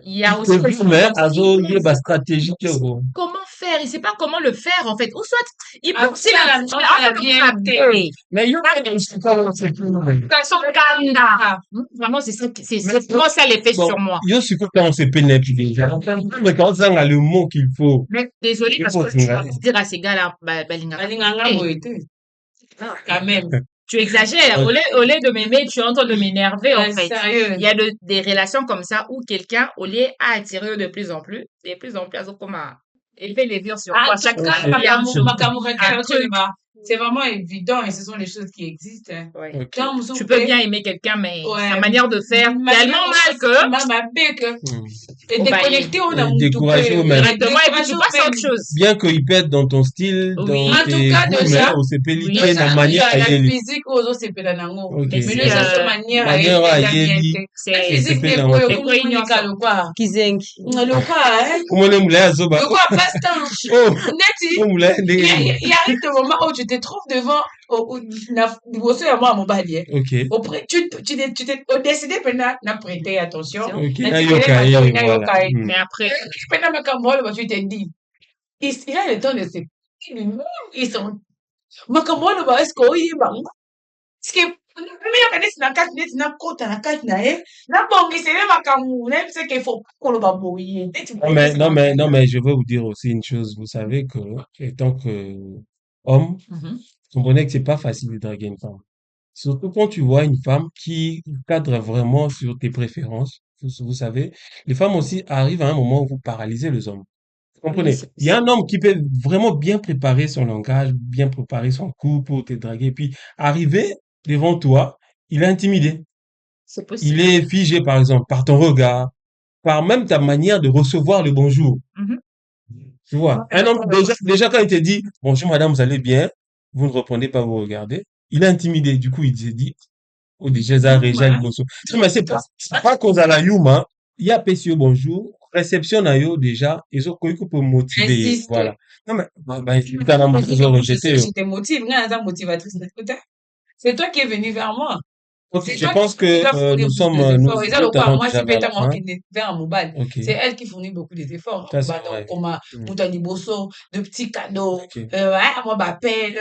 C: Il y a aussi des
A: Ikuvume
C: hommes
A: azo
C: qui
A: yeba stratégie ke bo.
C: comment faire, il sait pas comment le faire, en fait. Ou soit, il peut
B: Ah,
C: aussi
B: ça,
C: la,
B: ça, la vérité.
A: Mais yo c'est pas c'est plus.
C: façon kanda. Vraiment, c'est vraiment ça l'effet
A: Bon,
C: sur moi.
A: yo suis quand on se pénètre déjà. Mais quand ça a le mot qu'il faut.
C: Mais désolé
A: Il
C: parce
A: faut
C: que tu vas
A: finir.
C: dire à ces gars-là, balinga.
B: Balinganga
C: Hey,
B: boyete. Quand même.
C: tu exagères. Au lieu de m'aimer, tu es en train de m'énerver, en fait.
B: Sérieux.
C: Il y a des relations comme ça où quelqu'un, au lieu à attirer de plus en plus, comme un effet lévier sur
B: En
C: toi.
B: tout
C: Chaque
B: cas,
C: fois, il y a
B: makambo
C: un
B: kaka
C: truc.
B: c'est vraiment évident et ce sont les choses qui existent. Hein.
C: Ouais.
A: Ok.
B: Quand vous
C: Tu peux
B: souffrez,
C: bien aimer quelqu'un, mais sa
B: ouais,
C: manière de faire, tellement mal que,
B: mabe que et
C: faut bailler.
B: déconnecté on a
A: Et décourager au même.
C: Directement, et puis tu passes à autre chose.
A: Bien qu'il pète dans ton style,
C: Oui.
A: dans
B: En tout
A: tes
B: cas,
A: goûts, mais
B: déjà,
A: on s'est péliqué
C: oui,
A: na manière
B: la
A: ayeli.
B: physique aux autres c'est pelanango.
A: Ok.
C: Mais
B: Mais
C: c'est
B: les autres manières
A: manière
B: ayeli. La
C: c'est
B: physique
A: c'est
B: n'est
A: pas
B: pas
A: la-
B: comme on dit le quoi.
D: Kizengi.
B: Le quoi, hein?
A: Umone mulaya zoba.
B: Le quoi passe-temps.
A: Oh,
B: Neti.
A: oh mulaya ndenge.
B: Il arrive des moments où tu te trouves devant liboso ya mwa mobali hein.
A: Ok.
B: Tu t'es décidé pendant na prêter attention
A: Ok.
B: na
A: Na
B: tikele
A: yoka
B: mato,
A: ye,
B: na
A: voilà.
B: yoka ye.
C: Mais après,
B: Pendant makambo wana tu t'es dit il a le temps de se lui-même ils sont makambo wana ba est-ce que oyeba ngo parce que mimi yokanisi na kati neti nakota na kati na ye nabongisele makambo na yebi seke faut koloba boye neti
A: Non, mais je veux vous dire aussi une chose. Vous savez que, étant que homme, comprenez que c'est pas facile de draguer une femme. Surtout quand tu vois une femme qui cadre vraiment sur tes préférences. Vous savez, les femmes aussi arrivent à un moment où vous paralysez les hommes. Vous comprenez? Il y a un homme qui peut vraiment bien préparer son langage, bien préparer son coup pour te draguer, puis arriver devant toi, il est intimidé.
C: c'est
A: Il
C: possible.
A: est figé, par exemple, par ton regard, par même ta manière de recevoir le bonjour.
C: Mhm.
A: Tu vois, un homme, déjà quand il te dit, bonjour madame, vous allez bien, vous ne répondez pas, vous regardez, il est intimidé. Du coup, il se dit, oh, déjà, ça, déjà, il bosse. Non, mais c'est pas cause à la yuma, il y a PCO, bonjour, réception na yo, déjà, ils ont quoi pour motiver,
B: Insiste.
A: voilà. Non, mais, t'as la motivation rejetée.
B: Je te motive, nga naza motivatrice na kota. C'est toi qui es venu vers moi.
A: Ok,
B: C'est
A: je
B: toi
A: pense
B: qui dois
A: que
B: fournir
A: nous
B: beaucoup
A: sommes,
B: d'efforts. Et ça, le quoi,
A: allons
B: moi,
A: déjà
B: c'est
A: vers la
B: peut-être moi
A: fin.
B: qui est vers un mobile.
A: Ok,
B: C'est elle qui fournit beaucoup des efforts.
A: ça c'est
B: Bah,
A: vrai.
B: donc, comme Moutani Bosso, de petits cadeaux,
A: Ok.
B: moi, m'appelle.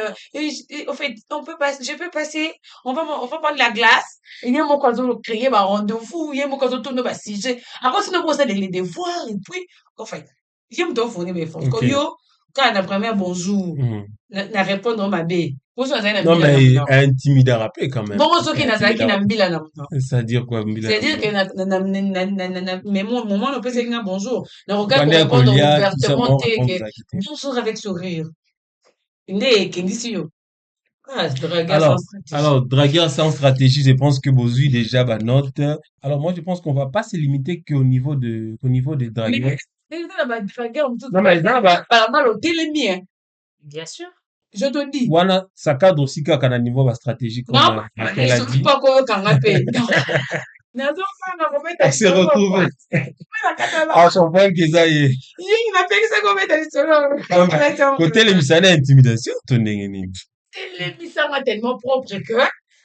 B: Au fait, je peux passer, on va prendre la glace. Il y a mon oiseau créer un rendez-vous, il y a mon oiseau tourner un sujet. Après, sinon, on les devoirs, et puis, en fait, j'aime donc fournir mes efforts.
A: Ok.
B: Yo, quand on a premier bonjour,
A: Mhm.
B: na répondre ma bé. Pour ça, on a
A: Non, mais
B: mbila
A: intimidé à rappeler quand même.
B: bon, ceux qui n'azalaki na mbila na
A: C'est-à-dire quoi, Mbila?
B: c'est-à-dire que mais mon moment on peut dire bonjour na regarde pour
A: Bande ya
B: répondre
A: kolia,
B: ouvertement
A: kisha
B: te
A: répondre
B: que
A: à la quitté.
B: bonjour avec sourire nde kendisi yo dragueur sans stratégie
A: Alors, dragueur sans stratégie, je pense que Bozui déjà bah, note. Alors, moi, je pense qu'on va pas se limiter qu'au niveau des dragueurs.
B: mais eza na badragueur mosusu
A: Non, mais ça, bah,
B: balabala otelemi hein
C: Bien sûr.
B: je te dis
A: wana, ça cadre aussi kaka na niveau ba stratégie, comme
B: non
A: elle a
B: surtout
A: dit.
B: pas koyokanga mpe nazofanga kobeta
A: Elle s'est retrouvée. Ah, je comprends que ça y est.
B: yingi napekisa kobeta lisolo
A: Côté l'émission d'intimidation, ton nini.
B: telemisanga tellement propre que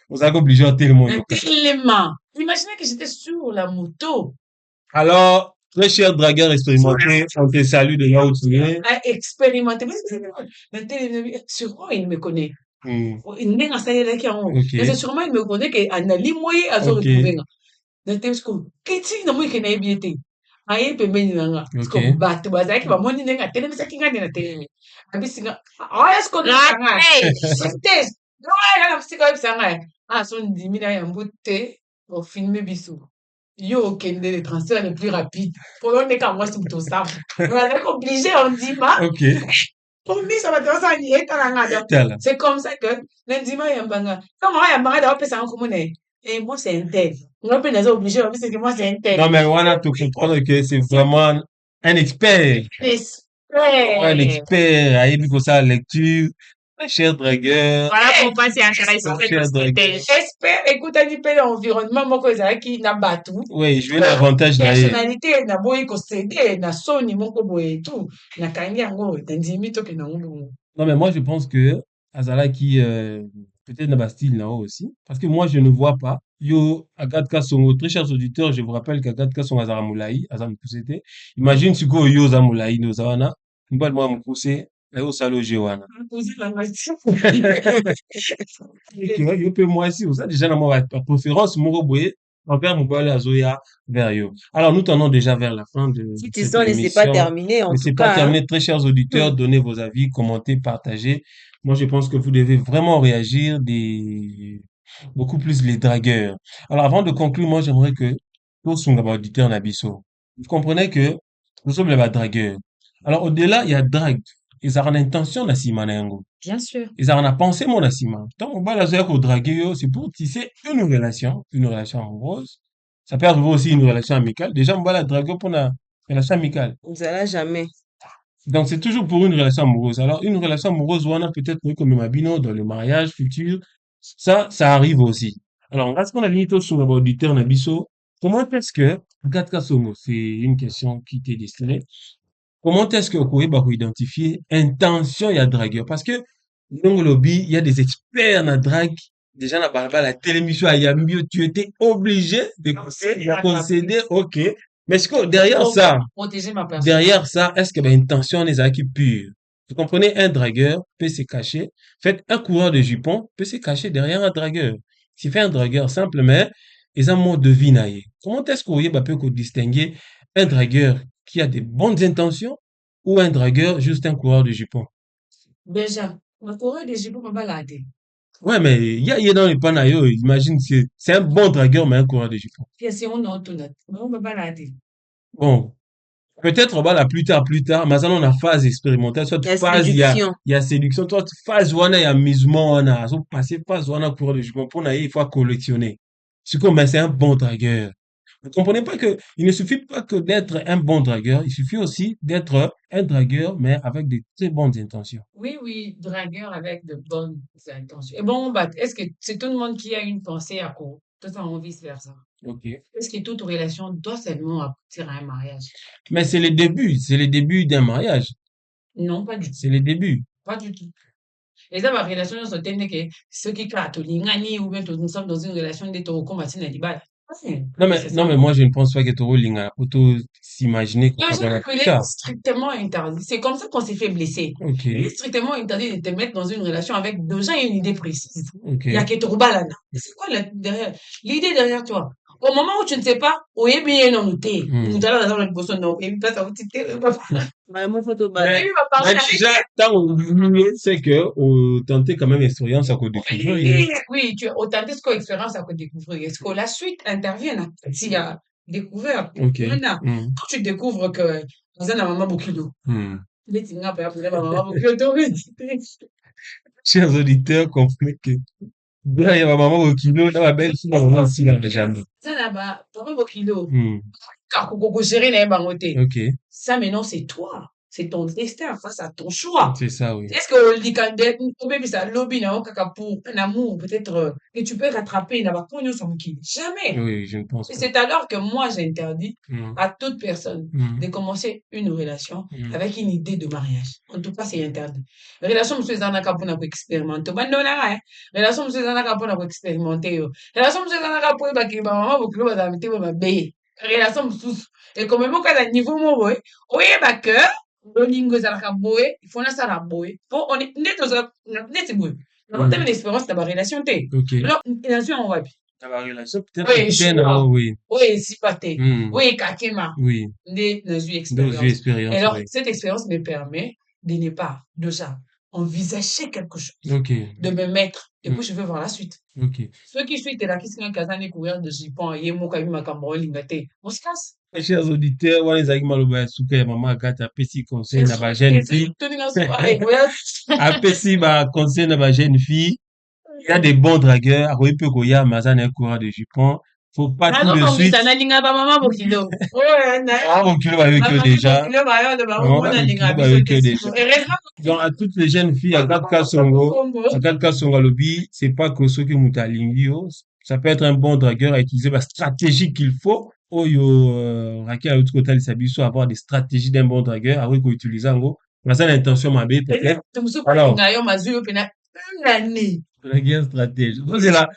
A: Vous avez obligé à tellement.
B: tellement imaginez que j'étais sur la moto
A: Alors, très cher dragueur expérimenté, on te salue de là où tu es.
B: à expérimenter. Sûrement, il me connaît.
A: Hmm.
B: Il n'est pas là qui en
A: Ok.
B: mais sûrement, il me connaît qu'en a limoyé à se
A: Ok.
B: retrouver. Dans tes school. Qu'est-ce que moi qui n'ai bien été? Aïe, peut mener là. Parce que
A: Ok.
B: bah, tu vas dire que bah, moi, n'y n'est pas télé, mais ça qui gagne la télé. Abi singa. Ah, est-ce qu'on a un
C: Hey!
B: C'était. Non, il y a un petit peu ça. Ah, son 10 000 à un bout de thé pour filmer bisous. Yo, kende les transferts les plus rapides. Pour on est comme moi, c'est tout ça. On est obligé, on dit, ma.
A: Ok.
B: Pour nous, ça va te faire une état là.
A: Tala.
B: C'est comme ça que lundi, il y a un banga. Quand moi, il y a un banga, d'avoir ça en commun. Et moi, c'est un tel. On va pas obligé, c'est que moi, c'est un tel.
A: Non, mais on a tout comprendre que c'est vraiment un expert. Un expert. Aïe, pour ça, lecture. Très cher dragueur.
C: Voilà pourquoi c'est intéressant
A: Cher
C: cette
A: dragueur.
C: stratégie.
B: J'espère, écoute, un peu l'environnement, moi, qui n'a pas tout.
A: Oui, je veux l'avantage d'ailleurs.
B: Personnalité, na boy, ko cédé, na soni, mon kobo et tout. Na kangi, yango, t'as dit, mito, que na
A: Non, mais moi, je pense que azalaki peut-être na style nao aussi parce que moi je ne vois pas yo Agathe Kasongo. Très chers auditeurs, je vous rappelle qu'Agathe Kasongo azala molai aza mokuse te. Imagine sikoyo yo oza molai nde oza wana mobali moko ya mokuse ayosala oje wana yo mpe mwasi oza déjà na mwa préférence moko boye envers mobali azoya vers yo. Alors nous tendons déjà vers la fin de
D: Cette
A: cette
D: histoire ne s'est pas
A: émission.
D: terminée, en
A: Mais
D: tout
A: c'est pas
D: cas, hein.
A: terminé. Très chers auditeurs, donnez vos avis, commentez, partagez. Moi, je pense que vous devez vraiment réagir beaucoup plus les dragueurs. Alors, avant de conclure, moi, j'aimerais que tous sont auditeurs Nabiso. Vous comprenez que nous sommes les dragueurs. Alors, au-delà, il y a drague. Ils ont l'intention na sima na yango.
C: Bien sûr.
A: Ils ont la pensée mon na sima. Donc, on va la faire au dragueur, c'est pour tisser une relation amoureuse. Ça peut arriver aussi une relation amicale. Déjà, on va la draguer pour une relation amicale.
D: Nzala jamais.
A: Donc, c'est toujours pour une relation amoureuse. Alors, une relation amoureuse, on a peut-être comme Mabino dans le mariage futur. Ça arrive aussi. Alors, lorsqu'on a limité sur l'auditeur Nabiso, comment est-ce que, regarde Kasongo, c'est une question qui t'est destinée. Comment est-ce que vous pouvez identifier intention et dragueur? Parce que, dans le lobby, il y a des experts en drague. Déjà, la télévision, il y a mieux, tu étais obligé de concéder, ok. Mais est-ce que derrière ça,
B: Protéger ma personne.
A: derrière ça, est-ce que l'intention est qui pure? Vous comprenez, un dragueur peut se cacher. Faites un coureur de jupon peut se cacher derrière un dragueur. Si fait un dragueur simplement, ils ont un mot de vie naïe. Comment est-ce que peut distinguer un dragueur qui a des bonnes intentions ou un dragueur juste un coureur de jupon?
B: Déjà, le coureur des jupons m'a baladé.
A: Ouais, mais il y a dans les panayo, imagine, c'est un bon dragueur, mais un coureur de jupon.
B: Puis c'est on a tout notre. On m'a baladé.
A: Bon. Peut-être, voilà, plus tard, mais ça, on a phase expérimentale, soit
D: Il y a
A: phase,
D: séduction.
A: il y a séduction, soit phase, il y a amusement, soit passer phase, coureur de jupon, pour il faut collectionner. C'est comme, c'est un bon dragueur. Vous comprenez pas que, il ne suffit pas que d'être un bon dragueur, il suffit aussi d'être un dragueur, mais avec de très bonnes intentions.
B: Oui, dragueur avec de bonnes intentions. Et bon, bah, est-ce que c'est tout le monde qui a une pensée à court? Tout ça, on vice versa.
A: Ok.
B: Est-ce que toute relation doit seulement aboutir à un mariage?
A: Mais c'est les débuts d'un mariage.
B: Non, pas du tout.
A: C'est les débuts.
B: Pas du tout. Et ça, ma relation, c'est que ceux qui créent l'ingani ou bien nous sommes dans une relation de toro comme Martina Libal.
A: Non, mais moi, je ne pense pas que Toro Linga, auto s'imaginer qu'on va
B: Il est strictement interdit. C'est comme ça qu'on s'est fait blesser.
A: Ok.
B: Il est strictement interdit de te mettre dans une relation avec deux gens et une idée précise.
A: Ok.
B: Il y a Ketoro Balana. C'est quoi l'idée derrière toi? Au moment où tu ne sais pas, où est bien non noté. Nous allons dans la boisson, non, et puis pas ça, vous
D: Vraiment, photo
A: Mais déjà, tant c'est que, au tenter quand même expérience à côté découvrir.
B: Oui, tu as tenté ce expérience à côté découvrir. Est-ce que la suite intervient s'il y a découvert?
A: Ok.
B: Maintenant, quand tu découvres que dans un maman Bokilo,
A: chers auditeurs, comprenez que derrière ma maman Bokilo, là, ma belle-fille, ma maman aussi, là, jamais.
B: Ça là-bas, maman Bokilo, ok. Ça maintenant, c'est toi. C'est ton destin face à ton choix.
A: C'est ça, oui.
B: Est-ce que le lobby pour un amour, peut-être que tu peux rattraper jamais.
A: Oui, je ne pense pas.
B: Et c'est alors que moi, j'interdis à toute personne de commencer une relation avec une idée de mariage. En tout cas, c'est interdit. Relation, monsieur Zanaka pour expérimenter. Relation, monsieur Zanaka pour expérimenter. Relation, monsieur Zanaka pour maman, beaucoup de relation, monsieur. Et comme même quand à niveau moi, oui, bah que bolingo zalaka boye il faut na sala boye po on est net boye on a une expérience dans la relation té alors relation on va bien
A: dans la relation peut-être
B: oui si pas té oui kakema
A: oui
B: né dans une expérience alors cette expérience me permet de ne pas déjà envisager quelque chose de me mettre et puis je vais voir la suite ceux qui suivent là qui sont casani couvert de jupon et mo ka ma kambo lingate on se casse.
A: Chers auditeurs, wana ezalaki maloba ya suka ya mama Agathe apesi conseil na ba jeune fille. Apesi ba conseil na ba jeune fille. Il y a des bons dragueurs, akoyi pe koya mazana ya courant de jupon. Faut pas tout de suite.
B: Maman Bokilo.
A: Maman Bokilo va que déjà. Maman Bokilo que déjà. Donc à toutes les jeunes filles, Agathe Kasongo lobby, c'est pas que ceux qui mutalingi, ça peut être un bon dragueur à utiliser la stratégie qu'il faut. Oyo Raquel à l'autre côté il s'habille soit avoir des stratégies d'un bon dragueur avec utiliser en gros. Mais ça l'intention ma bête peut-être. Alors
B: une année.
A: Dragueur stratège. Donc, c'est là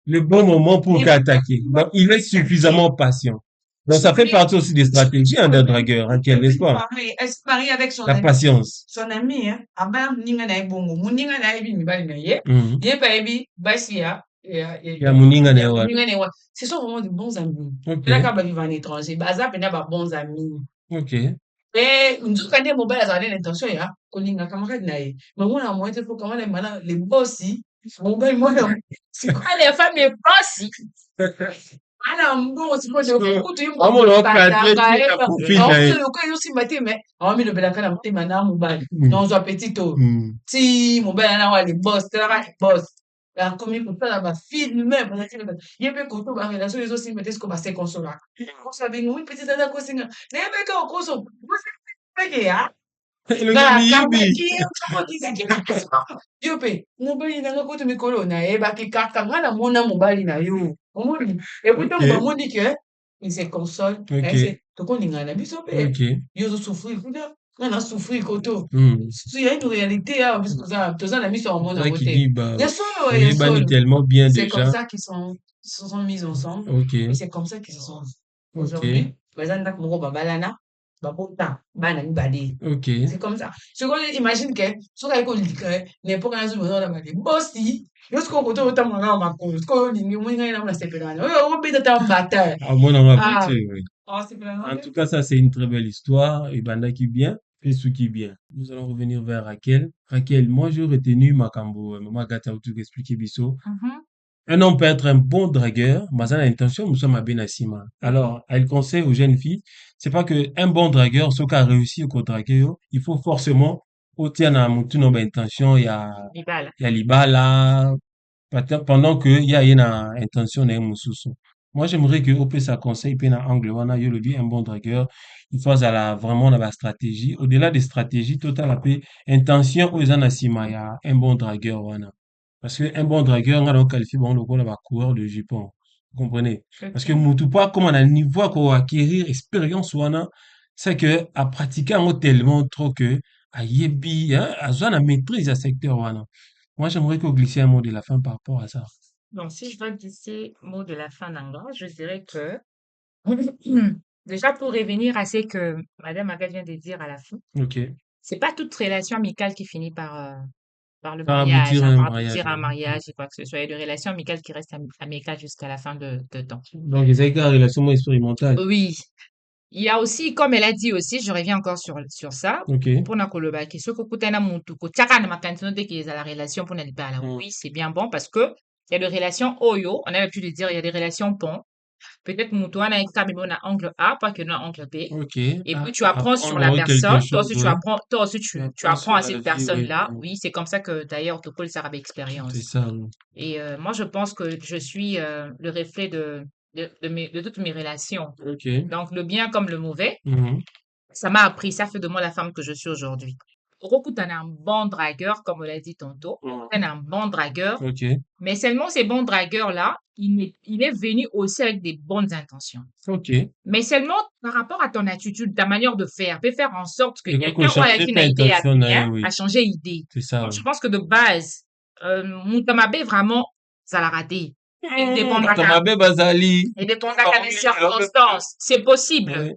A: le bon moment pour
B: Il
A: qu'attaquer. Donc, il est suffisamment patient. Donc, ça fait partie aussi des stratégies d'un dragueur, hein, n'est-ce pas?
B: Elle se marie avec son
A: La
B: ami.
A: patience.
B: Son ami, hein. Aba ninga na ebongo. Muninga na ebi mibali na ye.
A: Mhm.
B: Ye pa ebi basi ya.
A: Il y a Mouninga Newa.
B: Muninga na ewa. Ce sont vraiment de bons amis.
A: Ok.
B: Là, quand va vivre en étranger, baza pena ba bons amis.
A: Ok.
B: Et nzoka nde mobile azali l'intention ya kolinga camarade na ye. Mais moi na moi te faut comment les maintenant les bossi. Mobile moi c'est quoi les femmes les bossi? Ana mbongo siko de kutu yimbo.
A: Amo lo cadre ti na profil na ye.
B: Le ko yosi mate mais on mi le belaka na mte mana mobile.
A: Mm.
B: Non zo appetito.
A: Mm.
B: Si mobile na wa les boss, tra boss. La commis pour ça va filmer pour ça il y a ko to ba relation les aussi mete ce ko ba se consola. On savait nous petite dada ko singa. Ne be ka ko so. Peke ya.
A: Le gars Miyibi.
B: Yope, mobali nanga koto mikolo na ye bakikaka nga na mona mobali na yo. Omoni. Et pourtant
A: Ok.
B: on dit que il se console.
A: Ok.
B: Tokoninga na biso pe.
A: Ok.
B: Yo zo souffrir kuda. Nga na souffrir koto.
A: Mm.
B: Il y a une réalité hein, parce que ça toza na miso en mona
A: C'est ça qui
B: côté.
A: dit, bah,
B: Il y a ça,
A: on
B: il y a
A: est
B: ça.
A: banni tellement bien
B: C'est comme
A: déjà.
B: ça qu'ils se sont mis ensemble.
A: Ok.
B: Et c'est comme ça qu'ils se sont.
A: Ok.
B: Aujourd'hui, bazanda moko babalana, babota, bana mibali.
A: Ok.
B: C'est comme ça. Je imagine que, ce qu'on dit que, n'importe quel jour, on a des bossi, lorsqu'on retrouve autant mon nom, ma cause, qu'on dit, on a une stépélane. On peut être un bâtard.
A: Ah, moi, on va
B: Ah,
A: oui.
B: oh, c'est plein.
A: En tout cas, ça, c'est une très belle histoire. Et Banda qui bien, et Sou qui bien. Nous allons revenir vers Raquel. Raquel, moi, j'ai retenu Makambo, Maman Gata, tout expliqué Bisso. Un homme peut être un bon dragueur, mais ça a l'intention, nous sommes à Benasima. Alors, elle conseille aux jeunes filles, c'est pas que un bon dragueur, ce qui a réussi au dragueur, il faut forcément, au tien à mon tout intention, il y a Libala, pendant que il y a une intention d'un moussoussou. Moi, j'aimerais que, au plus, ça conseille, puis, dans angle, wana, yo, le dit, un bon dragueur, il faut vraiment, dans la stratégie. Au-delà des stratégies, total, après, intention, aux anasima, il y a un bon dragueur, wana. Parce que un bon dragueur, on a qualifié bon le rôle coureur de jupon. Vous comprenez? Parce que mutu pas comme on a niveau qu'on acquérir expérience wana, c'est que à pratiquer on tellement trop que à yebi, hein, à zone à maîtrise à secteur wana. Moi, j'aimerais que vous glissiez un mot de la fin par rapport à ça.
C: Donc, si je dois glisser mot de la fin d'Angra, je dirais que déjà pour revenir à ce que Madame Agathe vient de dire à la fin,
A: Ok.
C: c'est pas toute relation amicale qui finit par le
A: Par
C: mariage,
A: aboutir à
C: hein,
A: un
C: par
A: mariage.
C: aboutir à un mariage et quoi que ce soit. Il y a des relations amicales qui restent amicales jusqu'à la fin de temps.
A: Donc, ils ont une relation expérimentale.
C: Oui. Il y a aussi, comme elle a dit aussi, je reviens encore sur ça,
A: Ok.
C: pour nakolobaki, ce que kutana muntu ko tchaka na makantino de qui la relation pour n'aller pas là. Oui, c'est bien bon parce que il y a des relations oyo, on a l'habitude de dire il y a des relations pont. Peut-être mutuana est on a angle A, pas que non angle B.
A: Ok.
C: Et puis tu apprends sur la
A: Apprendre quelque
C: personne, toi aussi
A: chose,
C: tu
A: ouais.
C: apprends, toi aussi tu
A: apprends
C: apprends
A: sur
C: à
A: la
C: cette
A: vie,
C: personne-là.
A: ouais.
C: Oui, c'est comme ça que d'ailleurs tu peux le faire avec
A: C'est
C: expérience.
A: ça. Oui.
C: Et moi je pense que je suis le reflet de toutes mes relations.
A: Ok.
C: Donc le bien comme le mauvais.
A: Mhm.
C: Ça m'a appris, ça fait de moi la femme que je suis aujourd'hui. Roku, t'en as un bon dragueur, comme on l'a dit tantôt.
A: Mhm.
C: T'en as un bon dragueur.
A: Ok.
C: Mais seulement ces bons dragueurs-là, il est venu aussi avec des bonnes intentions.
A: Ok.
C: Mais seulement par rapport à ton attitude, ta manière de faire, peut faire en sorte que
A: Et
C: quelqu'un
A: qu'on change
C: qui
A: pas
C: n'a idée à
A: intention,
C: bien,
A: oui.
C: a changé idée.
A: C'est ça.
C: Donc,
A: Oui.
C: je pense que de base, Moutamabe, vraiment, ça l'a raté. Il dépendra
A: Tomabe Bazali.
C: il dépendra des circonstances. C'est possible.
A: Ouais.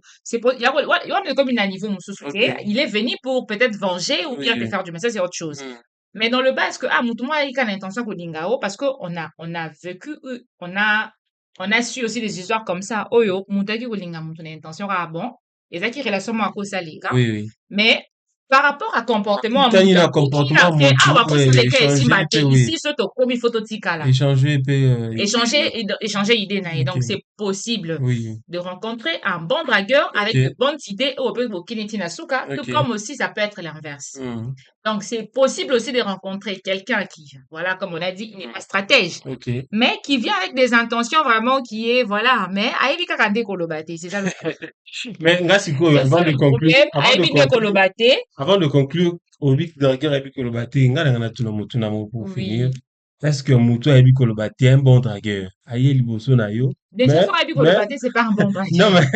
C: Il y a comme un niveau,
A: Ok.
C: il est venu pour peut-être venger ou bien
A: Oui.
C: te faire du mal. Ça, c'est autre chose.
A: Mm.
C: Mais dans le bas, est-ce que, moi, il y a une intention pour Dingao parce qu'on a vécu, on a su aussi des histoires comme ça. Oh yo, Moutaki ou Linga, mon intention, bon. Et ça qui relation à cause
A: Oui, oui.
C: Mais, par rapport à comportement,
A: Quand il a un
C: Moutaki,
A: comportement,
C: il a fait,
A: Moutou,
C: parce que les cas,
A: échanger,
C: ici,
A: oui.
C: ici, ce comme il faut tout là.
A: Échanger,
C: Échanger idée naïe.
A: Ok.
C: Donc c'est possible
A: Oui.
C: de rencontrer un bon dragueur avec
A: Ok.
C: de bonnes idées au Nasuka, tout
A: Ok.
C: comme aussi ça peut être l'inverse.
A: Mm.
C: Donc c'est possible aussi de rencontrer quelqu'un qui, voilà, comme on a dit, il n'est pas stratège,
A: Ok.
C: mais qui vient avec des intentions vraiment qui est, voilà, mais Aïbi Kakande Kolobate, c'est ça le
A: Mais, Ngassiko,
C: c'est
A: avant
C: ça
A: de
C: le
A: conclure,
C: problème. Aïbi Kolobate,
A: avant de conclure, au Vic Dragueur et Kolobate, Ngana Tuna Mutuna pour
C: oui.
A: finir. Est-ce que Moutou a dit que le t'es un bon dragueur? Aïe, liboso na yo.
C: Déjà,
A: Mais,
C: quand on dit que le
A: mais,
C: bâté, c'est pas un bon
A: non,
C: dragueur.
A: mais,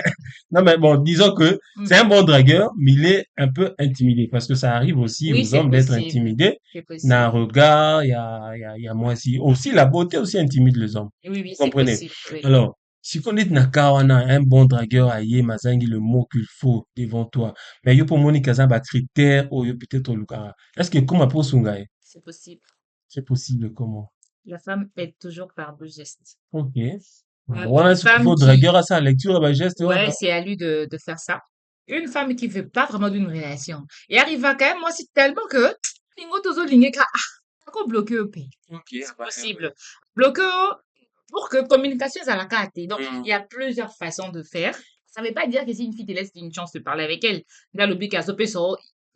A: non, mais bon, disons que
C: Hmm.
A: c'est un bon dragueur, mais il est un peu intimidé parce que ça arrive aussi
C: Oui,
A: aux
C: c'est
A: hommes d'être
C: possible.
A: intimidés.
C: C'est
A: Il y a un
C: possible.
A: regard, il y a moi aussi. Aussi, la beauté aussi intimide les hommes.
C: Oui, oui,
A: Vous
C: c'est
A: comprenez?
C: possible. Oui.
A: Alors, si on est nakawana, un bon dragueur, aïe, mazangi, le mot qu'il faut devant toi. Mais yo pour moni kazamba critère, oh, yo peut-être au lugar. Est-ce que comment pour sungaye?
C: C'est possible.
A: C'est possible comment?
C: La femme aide toujours par deux gestes.
A: Ok.
C: Une
A: Voilà ce qu'il
C: femme
A: faut
C: qui,
A: dragueur à sa lecture, bah, geste, ouais,
C: ouais,
A: bah.
C: c'est à lui de faire ça. Une femme qui veut pas vraiment d'une relation. Et arrive à quand même, moi, c'est tellement que, lingo tozo lingue ka, ako bloqué au pays.
A: Ok,
C: C'est
A: bah,
C: possible. Bloqué pour que communication ça la carte. Donc,
A: mm,
C: il y a plusieurs façons de faire. Ça veut pas dire que si une fille te laisse une chance de parler avec elle, là, le but qu'elle se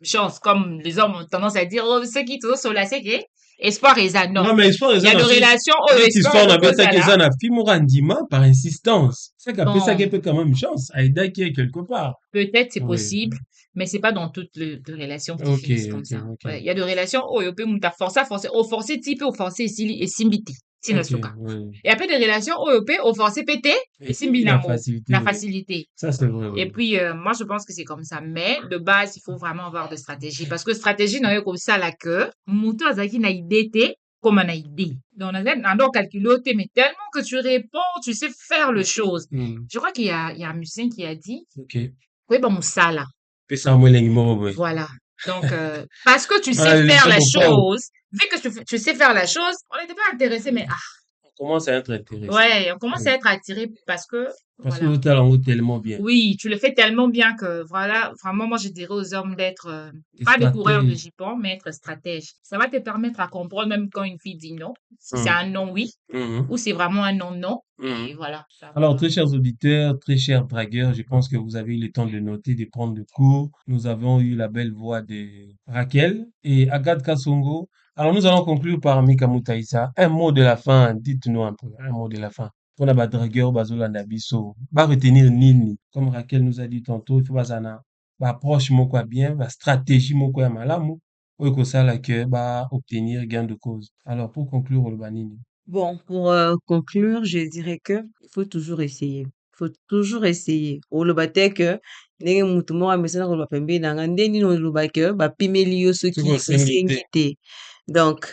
C: chance, comme les hommes ont tendance à dire, oh, ceux qui te sont là, c'est que, espoir et ça, non.
A: non, mais histoire,
C: Il y a
A: ils
C: de
A: ont
C: relations, oh,
A: cette
C: espoir
A: histoire,
C: et
A: on
C: de
A: appelle
C: cause
A: ça
C: à
A: qu'ils
C: là.
A: ont un film rendiment par insistance. C'est qu'après ça, qu'il
C: Bon,
A: peut quand même une chance. Aïda qui est quelque part.
C: peut-être c'est
A: Oui.
C: possible, mais c'est pas dans toutes les relations qui
A: Ok,
C: finissent comme
A: ok,
C: ça.
A: ok.
C: Ouais, il y a des relations, oh, yo, peut m'ta forcer, offenser, type, offenser, et simbiti,
A: Ok,
C: sinosuka.
A: oui.
C: Et après des relations, oh, yo, peut offenser, péter, et
A: Et puis la
C: simbinango,
A: facilité,
C: la
A: oui.
C: facilité.
A: Ça, c'est vrai,
C: Et
A: oui.
C: puis, moi, je pense que c'est comme ça. Mais, de base, il faut vraiment avoir de stratégie. Parce que stratégie, non, comme ça, là, que, mouton, azaki, na idée, comme on a idée. Donc, on a calculé, mais tellement que tu réponds, tu sais faire le chose.
A: Mm,
C: Je crois il y a un musicien qui a dit,
A: ok.
C: oui, bon, ça, là.
A: Fais ça, moi, les numéros, oui.
C: Voilà. Donc, parce que tu sais
A: Voilà, les
C: faire la
A: gens pas.
C: chose, vu que tu sais faire la chose, on n'était pas intéressé, mais
A: On commence à être intéressé.
C: ouais, on commence à
A: Oui.
C: être attiré parce que,
A: Parce que
C: voilà.
A: l'autre, en haut tellement bien.
C: Oui, tu le fais tellement bien que, voilà, vraiment, moi, je dirais aux hommes d'être,
A: Des
C: pas des coureurs de
A: stratèges.
C: jupons, mais être stratège. Ça va te permettre à comprendre, même quand une fille dit non, si c'est
A: Mm,
C: un non oui,
A: mhm,
C: ou c'est vraiment un non non, et
A: mhm.
C: voilà, ça
A: Alors,
C: va.
A: très chers auditeurs, très chers dragueurs, je pense que vous avez eu le temps de noter, de prendre de cours. Nous avons eu la belle voix de Raquel et Agathe Kassongo. Alors, nous allons conclure par Mika Moutaïsa. Un mot de la fin, dites-nous un peu, un mot de la fin. Pour la dragueur, Bazolanda Bisso, va retenir Nini. Comme Raquel nous a dit tantôt, il faut pas approche moko ya bien, stratégie moko ya malamu, oyo kosala que, obtenir gain de cause. Alors, pour conclure, le banini.
D: Bon, pour conclure, je dirais que il faut toujours essayer. Il faut toujours essayer. Oloba te que ndenge mutu moko amesana koloba pembeni na nga nde nini oloba ke bapimeli yo
A: C'est
D: soki
A: quoi, c'est
D: osengi te. Donc,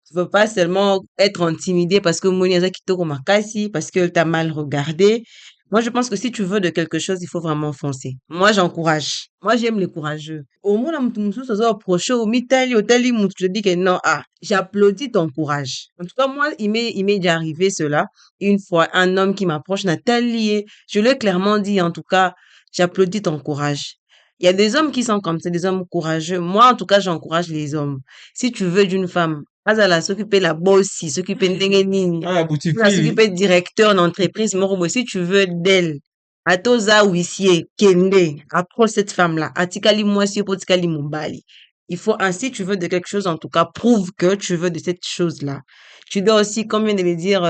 D: tu peux pas seulement être intimidé parce que moni aza kitoko makasi, parce que t'a mal regardé. Moi, je pense que si tu veux de quelque chose, il faut vraiment foncer. Moi, j'encourage. Moi, j'aime les courageux. Au moins, mutu mosusu aza approché, omitali, otali mutu, je dis que non, j'applaudis ton courage. En tout cas, moi, il m'est déjà arrivé cela. Une fois, un homme qui m'approche, Nathalie, je lui ai clairement dit, en tout cas, j'applaudis ton courage. Il y a des hommes qui sont comme ça, des hommes courageux. Moi, en tout cas, j'encourage les hommes. Si tu veux d'une femme, azala s'occuper la bossi, s'occuper ndenge nini,
A: Ah, boutique
D: azala
A: fili.
D: s'occuper directeur d'entreprise, moko boye, si tu veux d'elle, atoza huissier, kende, approche cette femme-là, atikali mwasi, po tikali mobali. Il faut ainsi, tu veux de quelque chose, en tout cas, prouve que tu veux de cette chose-là. Tu dois aussi, comme vient de le dire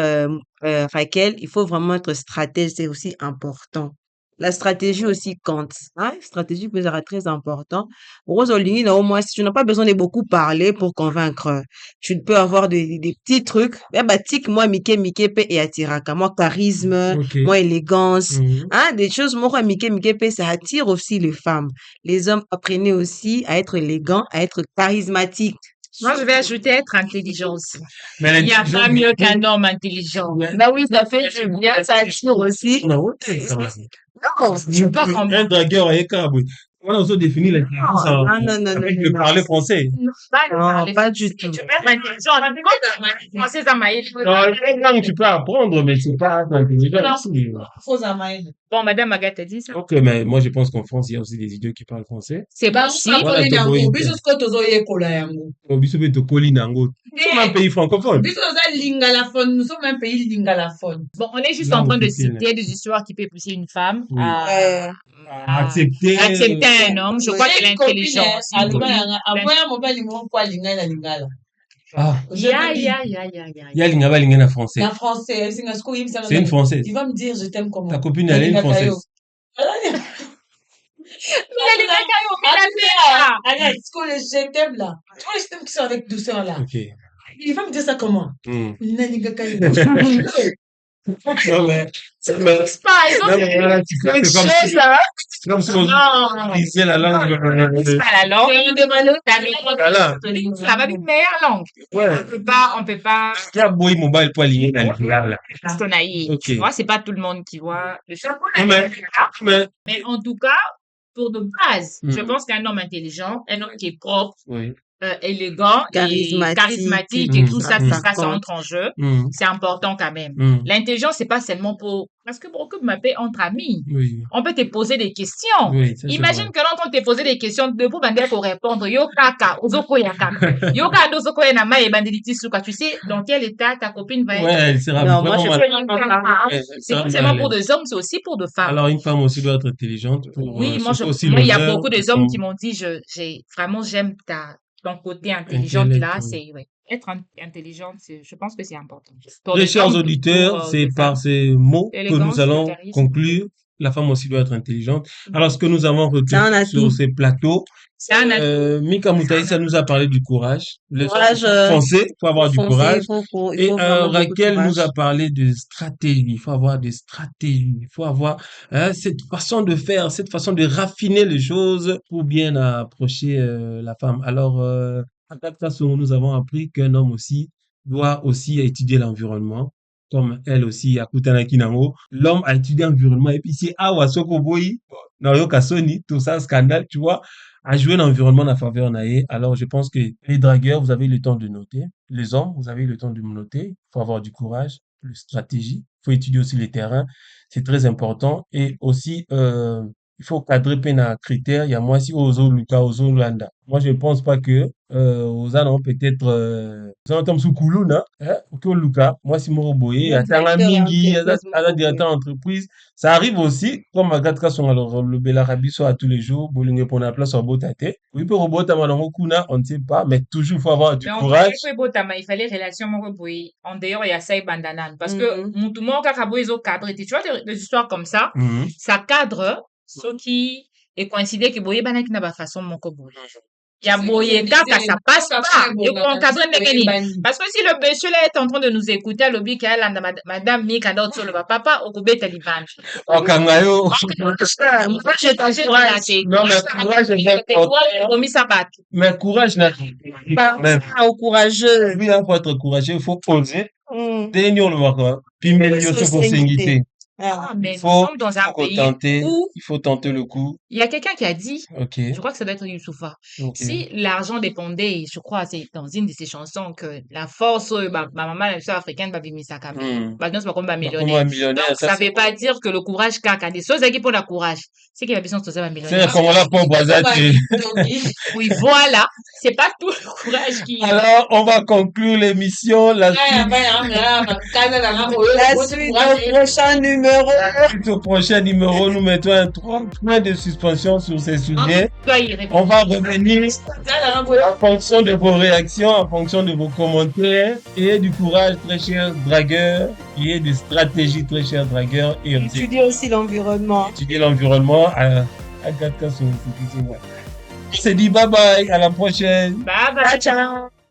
D: Raquel, il faut vraiment être stratège, c'est aussi important. La stratégie aussi compte. Hein? Stratégie peut être très important. Rose Olingi, au moins, si tu n'as pas besoin de beaucoup parler pour convaincre, tu peux avoir des petits trucs. Tic, moi, Mike, et Atiraka. Moi, charisme,
A: Ok.
D: moi, élégance.
A: Mhm.
D: Hein? Des choses, moi, Mike, ça attire aussi les femmes. Les hommes, apprenez aussi à être élégants, à être charismatiques.
C: Moi, je vais ajouter être intelligent aussi.
A: Mais
C: Il n'y a pas mieux qu'un homme intelligent.
D: Bah oui, ça fait du bien, ça attire aussi.
A: Non, ok, ça va.
D: Non,
C: Tu peux comprendre.
A: Un dragueur est câble. On a aussi défini l'intelligence
D: non, non,
A: avec
D: non,
A: le
D: non.
A: parler français.
C: Pas le
D: Non,
C: parler
D: pas
C: français.
D: du tout.
C: Tu peux être intelligent. Français, ça m'a aidé.
A: Non, les langues, tu peux apprendre, mais c'est pas intelligent aussi.
C: Bon, Madame Agathe a dit ça.
A: Ok, mais moi, je pense qu'en France, il y a aussi des idiots qui parlent français.
C: C'est possible.
A: Voilà,
B: Bakoli nango,
A: Togo,
B: biso siko tozoyekola yango.
A: au biso be tokoli nango. Nous sommes un pays francophone.
B: Biso toza lingalaphone, nous sommes un pays lingalaphone.
C: Bon, on est juste
A: Langue
C: en train de
A: officielle.
C: citer des histoires qui peuvent pousser une femme
A: Oui.
C: à
A: Accepter.
C: accepter un homme. Je crois
B: J'ai
C: qu'elle est
B: une copine,
C: intelligente. C'est une
B: aloba
C: copine.
B: yanga, aboya mobali moko kwa lingala na lingala.
A: Ah,
B: Je te dis,
A: il y a l'ingaba lingana français.
B: en français, singa siko yibisa
A: C'est une française.
B: il va me dire je t'aime comment.
A: Ta copine, elle est une française.
B: Arrête, ce que je t'aime là. Tu vois les je t'aime qui sont avec douceur là.
A: Ok.
B: Il va me dire ça comment?
A: Hmm.
B: Nani Gakaï.
A: Non, mais
C: C'est pas, ils ont
A: non, mais voilà, c'est comme si c'est comme si on
C: non,
A: lisait la langue.
C: c'est pas la langue.
A: Voilà.
C: Ça va être une meilleure langue.
A: Ouais.
C: On peut pas,
A: Il y a beau mobile pour aligner dans les couleurs, là.
C: sonailler.
A: Ok.
C: Tu vois, c'est pas tout le monde qui voit le chapeau.
A: Mais,
C: Mais en tout cas, pour de base, je
A: Mhm.
C: pense qu'un homme intelligent, un homme qui est propre,
A: oui.
C: élégant et charismatique et
A: Mhm.
C: tout ça,
A: Mhm.
C: tout ça, ça entre en jeu.
A: Hmm.
C: C'est important quand même.
A: Hmm.
C: L'intelligence, c'est pas seulement pour, parce que beaucoup m'appellent entre amis.
A: Oui.
C: On peut te poser des questions.
A: Oui, ça, c'est
C: Imagine
A: vrai.
C: que l'on te poser des questions de pour bander pour répondre. Yo kaka, ozoko ya kaka. Yo kaka, ozoko ya nama et banditi suka. Tu sais dans quel état ta copine va être.
A: Ouais, elle sera
D: Non, moi,
A: vraiment
D: je
A: mal. Elle
C: C'est
A: sera
C: pas
A: mal
C: seulement
A: à
C: pour
A: l'aise.
C: des hommes, c'est aussi pour des femmes.
A: Alors, une femme aussi doit être intelligente pour
C: Oui,
A: surtout aussi
C: moi, il y a
A: l'honneur
C: beaucoup
A: de
C: des hommes
A: son
C: qui m'ont dit, j'aime ton côté intelligent
A: intellect.
C: là,
A: Oui.
C: c'est, ouais. Être intelligente, je pense que c'est important. Pour
A: Très
C: des
A: chers
C: hommes,
A: auditeurs,
C: pour
A: c'est
C: des
A: par
C: femmes.
A: ces mots que nous
C: L'élégance, le
A: allons
C: charisme.
A: conclure. La femme aussi doit être intelligente. Alors, ce que nous avons
D: Ça, on
A: retenu
D: a
A: sur
D: tout.
A: ces plateaux,
C: Ça, on a
A: Mika Moutaï, ça nous a parlé du courage. Les hommes,
D: Courage,
A: il faut foncer, il faut avoir du
D: foncer,
A: courage.
D: il
A: Et
D: faut vraiment beaucoup de
A: Raquel nous a
D: courage.
A: parlé de stratégie. Il faut avoir des stratégies. Il faut avoir cette façon de faire, cette façon de raffiner les choses pour bien approcher la femme. Alors, à Dakar, nous avons appris qu'un homme aussi doit aussi étudier l'environnement. Comme elle aussi, à Kutana Kinamo, l'homme a étudié l'environnement. Et puis, si Awa Sokoboyi, Naoyo Kasoni, tout ça, scandale, tu vois, a joué l'environnement en faveur naïe. Alors, je pense que les dragueurs, vous avez eu le temps de noter. Les hommes, vous avez eu le temps de noter. Il faut avoir du courage, de stratégie. Il faut étudier aussi les terrains. C'est très important. Et aussi, il faut cadrer plein de critères. Il y a moi aussi, Ozo Luka, Ozo Landa. Moi, je ne pense pas que, Oza, non, peut-être, ça va sous Koulouna, hein, que Luka. Moi, si Moro Boye,
D: Le
A: Atanga
D: directeur
A: Mingi,
D: d'entreprise,
A: Ada directeur d'entreprise. Ça arrive aussi, comme Agatka sont alors le Belarabi soit à tous les jours, Bolingue pour la place au Botate. Oui, pour Robot Tamalongo Kuna, on ne sait pas, mais toujours, il faut avoir du
C: mais en
A: courage.
C: il fallait relation moko boy en dehors il y a ça bandanan parce que mutu moko kaka boy zo cadre tu vois des histoires comme ça
A: Mhm.
C: ça cadre ceux qui est coïncidé que boy banaki na ba façon moko boy ya boye kaka ça passe pas et qu'on encadre ndenge nini parce que si le monsieur là est en train de nous écouter lobi ka landa madame Mika d'autre sur le papa okubeta libanda
A: Okangayo.
C: moi je t'encourage
A: Non, mais courage est important.
C: promis ça bat
A: Mais courage, n'a même.
D: Au courageux.
A: Oui, il faut être courageux, il faut oser.
D: Mm.
A: Tenir le maka. Puis, mais il y a aussi
D: Sincérité.
C: ah mais
A: Il
C: nous
A: faut
C: sommes dans un pays
A: tenter,
C: où
A: il faut tenter le coup.
C: il y a quelqu'un qui a dit,
A: Ok,
C: je crois que ça doit être Youssoufa,
A: ok.
C: si l'argent dépendait, je crois, c'est dans une de ses chansons que la force, ma maman, la soeur africaine, va vivre ça quand même. Bah, non, c'est pas comme un millionnaire. Donc, ça veut pas dire que le courage, caca, des choses qui pour le courage. C'est qu'il y a besoin de ça, un
A: C'est
C: millionnaire.
A: comme la pauvre Azati.
C: Oui, voilà. C'est pas tout le courage qui.
A: Alors, on va conclure l'émission. La suite
D: au prochain numéro.
A: au prochain numéro, nous mettons un 3 points de suspension sur ces sujets.
C: Toi, il répond.
A: On va revenir en fonction de vos réactions, en fonction de vos commentaires et du courage, très chers dragueurs, et des stratégies, très chers dragueurs. Et
D: Étudier aussi l'environnement.
A: étudier l'environnement à 4 cas sur le. On se dit bye bye, à la prochaine.
C: Bye bye.
D: Ciao.